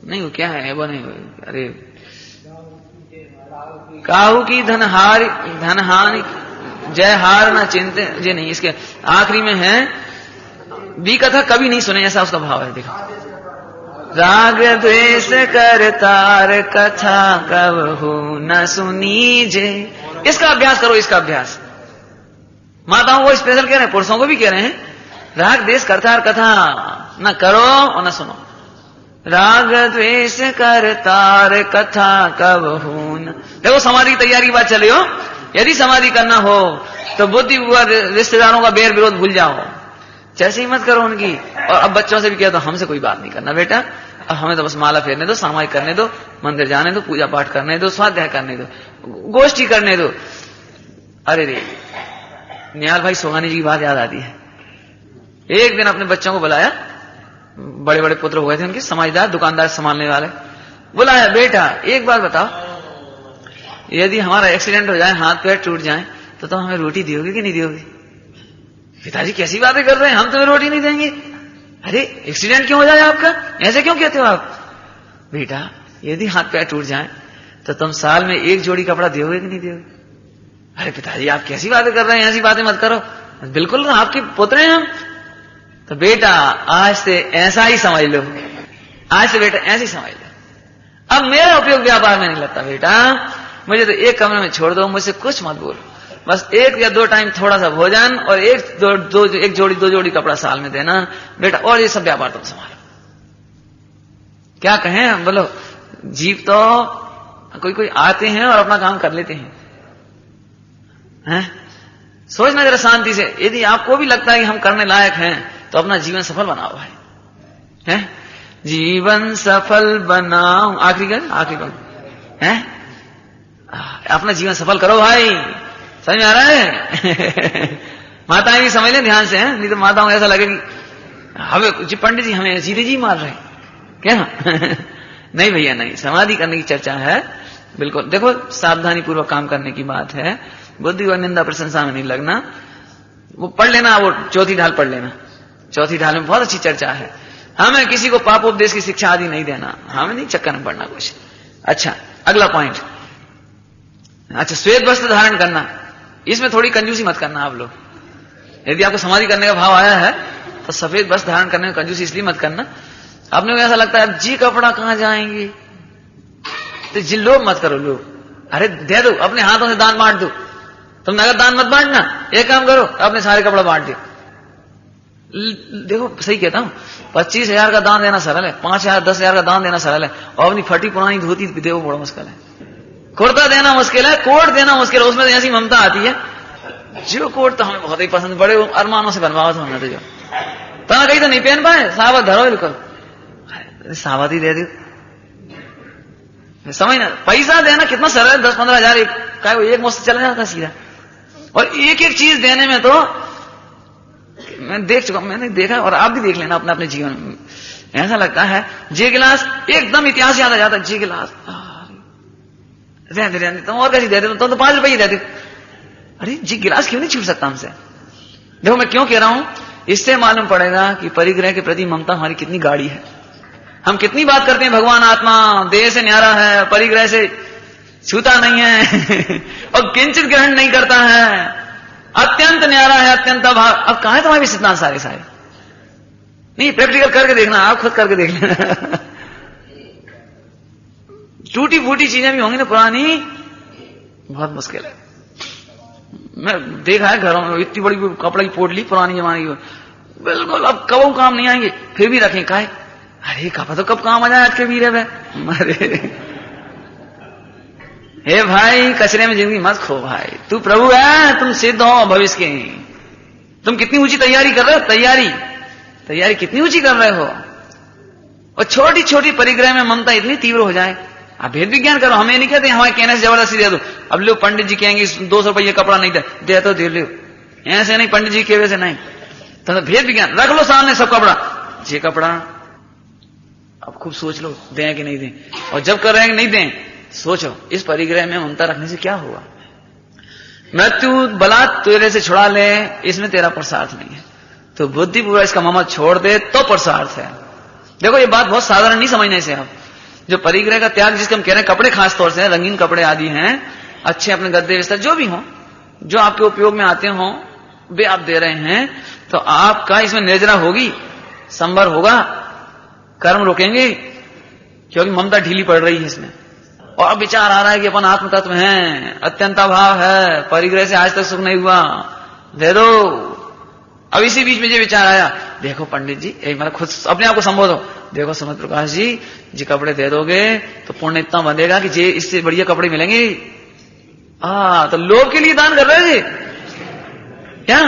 नहीं वो क्या है, वो नहीं, अरे काहू की धनहानि जय हार ना चिंते, ये नहीं, इसके आखिरी में है, बी कथा कभी नहीं सुने, ऐसा उसका भाव है। देखो, राग द्वेष कर तार कथा कबहू न सुनीजे। इसका अभ्यास करो, इसका अभ्यास। माताओं को स्पेशल कह रहे हैं, पुरुषों को भी कह रहे हैं, राग द्वेष करतार कथा न करो और न सुनो। राग द्वेष करतार कथा कबहू न। देखो समाधि की तैयारी की बात चले हो, यदि समाधि करना हो तो बुद्धि रिश्तेदारों का बैर विरोध भूल जाओ, जैसे ही मत करो उनकी। और अब बच्चों से भी कह दो, हमसे कोई बात नहीं करना बेटा, अब हमें तो बस माला फेरने दो, सामायिक करने दो, मंदिर जाने दो, पूजा पाठ करने दो, स्वाध्याय करने दो, गोष्ठी करने दो। अरे रे, निहाल भाई सोहानी जी की बात याद आती है। एक दिन अपने बच्चों को बुलाया, बड़े बड़े पुत्र हो गए थे उनके, समझदार, दुकानदार संभालने वाले। बुलाया, बेटा एक बात बताओ, यदि हमारा एक्सीडेंट हो जाए, हाथ पैर टूट जाए, तो तुम हमें रोटी दोगे कि नहीं दोगे? पिताजी कैसी बातें कर रहे हैं, हम तुम्हें रोटी नहीं देंगे। अरे एक्सीडेंट क्यों हो जाए आपका, ऐसे क्यों कहते हो आप? बेटा यदि हाथ पैर टूट जाए तो तुम साल में 1 जोड़ी कपड़ा दोगे कि नहीं दोगे? अरे पिताजी आप कैसी बातें कर रहे हैं, ऐसी बातें मत करो, बिल्कुल आपके पुत्र हैं हम। तो बेटा आज से ऐसा ही समझ लो, आज से बेटा ऐसे ही समझ लो, अब मेरा उपयोग व्यापार में नहीं लगता बेटा, मुझे तो एक कमरे में छोड़ दो, मुझसे कुछ मत बोलो, बस 1 या 2 टाइम थोड़ा सा भोजन और 1 जोड़ी 2 जोड़ी कपड़ा साल में देना बेटा, और ये सब व्यापार तुम संभालो। क्या कहें बोलो, जीव तो कोई आते हैं और अपना काम कर लेते हैं, हैं? सोचना जरा शांति से, यदि आपको भी लगता है कि हम करने लायक हैं तो अपना जीवन सफल बनाओ भाई, हैं? जीवन सफल बनाओ, आखिरी बात है, अपना जीवन सफल करो भाई, समझ में आ रहा है? माताएं भी समझ लें ध्यान से, हैं? नहीं तो माताओं को ऐसा लगे कि हमें जी पंडित जी हमें सीधे जी मार रहे हैं क्या? नहीं भैया नहीं, समाधि करने की चर्चा है बिल्कुल। देखो सावधानी पूर्वक काम करने की बात है, बुद्धि और निंदा प्रशंसा में नहीं लगना। वो पढ़ लेना, वो 4थी ढाल पढ़ लेना, 4थी ढाल में बहुत अच्छी चर्चा है। हमें किसी को पापोपदेश की शिक्षा आदि नहीं देना, हमें नहीं चक्कर में पड़ना कुछ। अच्छा अगला पॉइंट, अच्छा श्वेत वस्त्र धारण करना, इसमें थोड़ी कंजूसी मत करना आप लोग। यदि आपको समाधि करने का भाव आया है तो सफेद वस्त्र धारण करने में कंजूसी इसलिए मत करना, अपने को ऐसा लगता है अब जी कपड़ा कहां जाएंगे, तो जी लोभ मत करो, लोग अरे दे दो, अपने हाथों से दान बांट दो। तुम नगद दान मत बांटना, एक काम करो अपने सारे कपड़ा बांट दो। देखो सही कहता हूं, 25,000 का दान देना सरल है, 5,000 10,000 का दान देना सरल है, और अपनी फटी पुरानी धोती दे वो बड़ा मुश्किल है। कुर्ता देना मुश्किल है, कोट देना मुश्किल है, उसमें तो ऐसी ममता आती है। जो कोट तो हमें बहुत ही पसंद, बड़े अरमानों से बनवाओ तो हमने तो जो कहीं तो नहीं पहन पाए, सावत धरो बिल्कुल, सावत ही दे दी। समझ ना, पैसा देना कितना सरल है, 10-15 हजार एक मुश्त चला जाता सीधा। और एक एक चीज देने में तो मैं देख चुका, मैंने देखा और आप भी देख लेना अपने अपने जीवन में, ऐसा लगता है जी गिलास एकदम इतिहास याद आ जाता है। जी गिलास रहने तुम और कैसी देते, तुम तो 5 रुपये ही देते। अरे जी गिलास क्यों नहीं छूट सकता हमसे? देखो मैं क्यों कह रहा हूं, इससे मालूम पड़ेगा कि परिग्रह के प्रति ममता हमारी कितनी गाढ़ी है। हम कितनी बात करते हैं भगवान आत्मा देह से न्यारा है, परिग्रह से छूता नहीं है और किंचित ग्रहण नहीं करता है, अत्यंत न्यारा है, अत्यंत अभाव। अब कहां है तुम्हारे भी सिद्धांत सारे सारे? नहीं, प्रैक्टिकल करके देखना, आप खुद करके देख लेना। टूटी फूटी चीजें भी होंगी ना पुरानी, बहुत मुश्किल है। मैं देखा है घरों में इतनी बड़ी कपड़े की पोटली पुरानी जमाने की, बिल्कुल अब कब काम नहीं आएंगे, फिर भी रखें काहे? अरे कपड़ा तो कब काम आ जाए आज के वीर है। अरे हे भाई, कचरे में जिंदगी मत खो भाई, तू प्रभु है, तुम सिद्ध हो भविष्य के। तुम कितनी ऊंची तैयारी कर रहे हो, तैयारी कितनी ऊंची कर रहे हो। और छोटी छोटी परिग्रह में ममता इतनी तीव्र हो जाए। आप भेद विज्ञान करो, हमें नहीं कहते हमारे कहने से जबरदस्ती दे दो। अब लो पंडित जी कहेंगे 200 रुपये कपड़ा नहीं दे तो दे लो, ऐसे नहीं, पंडित जी के वजह से नहीं। तो भेद विज्ञान रख लो सामने सब कपड़ा, ये कपड़ा अब खूब सोच लो दें कि नहीं दें, और जब कर रहे हैं कि नहीं दें, सोचो इस परिग्रह में ममता रखने से क्या होगा। मृत्यु बलात् तेरे से छुड़ा ले, इसमें तेरा पुरुषार्थ नहीं है, तो बुद्धिपूर्वक इसका ममत छोड़ दे तो पुरुषार्थ है। देखो ये बात बहुत साधारण नहीं समझने से। आप जो परिग्रह का त्याग जिसके हम कह रहे हैं, कपड़े खास तौर से रंगीन कपड़े आदि हैं, अच्छे अपने गद्दे बिस्तर जो भी हो, जो आपके उपयोग में आते हो, वे आप दे रहे हैं, तो आपका इसमें निर्जरा होगी, संवर होगा, कर्म रोकेंगे, क्योंकि ममता ढीली पड़ रही है इसमें। और अब विचार आ रहा है कि अपन आत्म तत्व हैं, अत्यंत अभाव है, परिग्रह से आज तक सुख नहीं हुआ, दे दो। अब इसी बीच में ये विचार आया, देखो पंडित जी, एक मतलब खुद अपने आप को संबोधो, देखो सुमित प्रकाश जी कपड़े दे दोगे तो पुण्य इतना बंधेगा कि जे इससे बढ़िया कपड़े मिलेंगे। तो लोभ के लिए दान कर रहे थे क्या?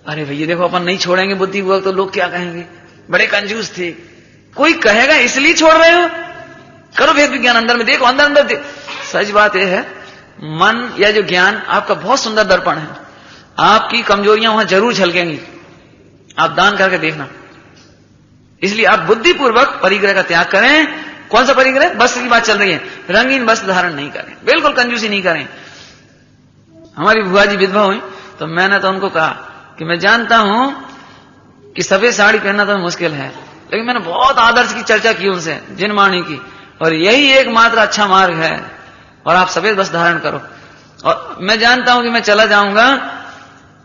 अरे भैया देखो अपन नहीं छोड़ेंगे बुद्धिपूर्वक तो लोग क्या कहेंगे, बड़े कंजूस थे। कोई कहेगा इसलिए छोड़ रहे हो, करो भेद विज्ञान अंदर में देखो, अंदर सच बात यह है, मन या जो ज्ञान आपका बहुत सुंदर दर्पण है, आपकी कमजोरियां वहां जरूर झलकेंगी, आप दान करके देखना। इसलिए आप बुद्धिपूर्वक परिग्रह का त्याग करें। कौन सा परिग्रह? वस्त्र की बात चल रही है, रंगीन वस्त्र धारण नहीं करें, बिल्कुल कंजूसी नहीं करें। हमारी बुआ जी विधवा हुई तो मैंने तो उनको कहा कि मैं जानता हूं कि सफेद साड़ी पहनना तो मुश्किल है, लेकिन मैंने बहुत आदर्श की चर्चा की उनसे, जिनवाणी की, और यही एकमात्र अच्छा मार्ग है, और आप सफेद वस्त्र धारण करो। और मैं जानता हूं कि मैं चला जाऊंगा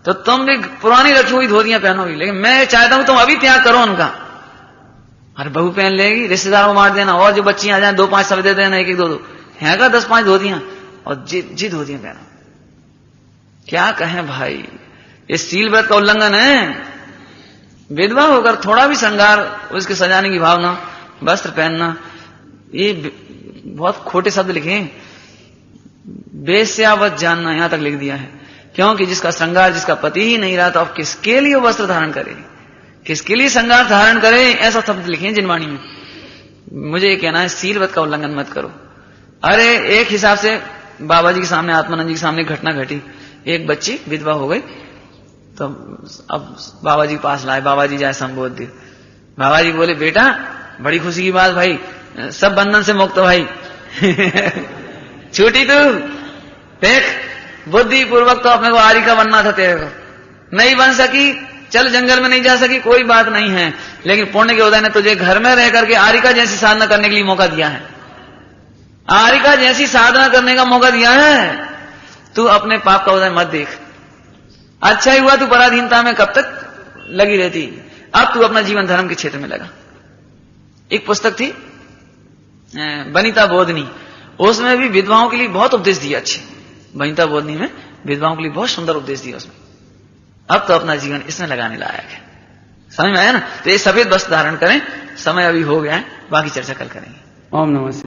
तो तुम भी पुरानी रखी हुई धोतियां पहनोगी, लेकिन मैं चाहता हूं तुम अभी त्याग करो उनका। अरे बहू पहन लेगी, रिश्तेदारों को बांट देना, और जो बच्चियां आ जाए 2-5 सब दे देना, 1-1 2-2 है का 10-5 धोतियां, और जी धोतियां पहनो। क्या कहें भाई, इस सील व्रत का उल्लंघन है। विधवा होकर थोड़ा भी श्रृंगार, उसके सजाने की भावना, वस्त्र पहनना, ये बहुत खोटे शब्द लिखे, बेस्यावत जानना, यहां तक लिख दिया है। क्योंकि जिसका श्रृंगार, जिसका पति ही नहीं रहा, तो अब किसके लिए वस्त्र धारण करे, किसके लिए श्रृंगार धारण करे, ऐसा शब्द लिखे जिनवाणी में। मुझे ये कहना है, सील व्रत का उल्लंघन मत करो। अरे एक हिसाब से बाबा जी के सामने, आत्मानंद जी के सामने घटना घटी, एक बच्ची विधवा हो गई, तो अब बाबा जी के पास लाए, बाबा जी जाए संबोध दिए। बाबा जी बोले, बेटा बड़ी खुशी की बात भाई, सब बंधन से मुक्त भाई छूटी तू, देख बुद्धिपूर्वक तो अपने को आरिका बनना था, तेरे को नहीं बन सकी, चल जंगल में नहीं जा सकी, कोई बात नहीं है, लेकिन पुण्य के उदय ने तुझे घर में रह करके आरिका जैसी साधना करने के लिए मौका दिया है, आरिका जैसी साधना करने का मौका दिया है। तू अपने पाप का उदय मत देख। अच्छा ही हुआ तू पराधीनता में कब तक लगी रहती, अब तू अपना जीवन धर्म के क्षेत्र में लगा। एक पुस्तक थी वनिता बोधनी, उसमें भी विधवाओं के लिए बहुत उपदेश दिया, अच्छे वनिता बोधनी में विधवाओं के लिए बहुत सुंदर उपदेश दिया उसमें। अब तो अपना जीवन इसमें लगाने लायक है। समझ में आया ना? तो ये सफेद वस्त्र धारण करें। समय अभी हो गया है, बाकी चर्चा कल करेंगे। ओम नमः।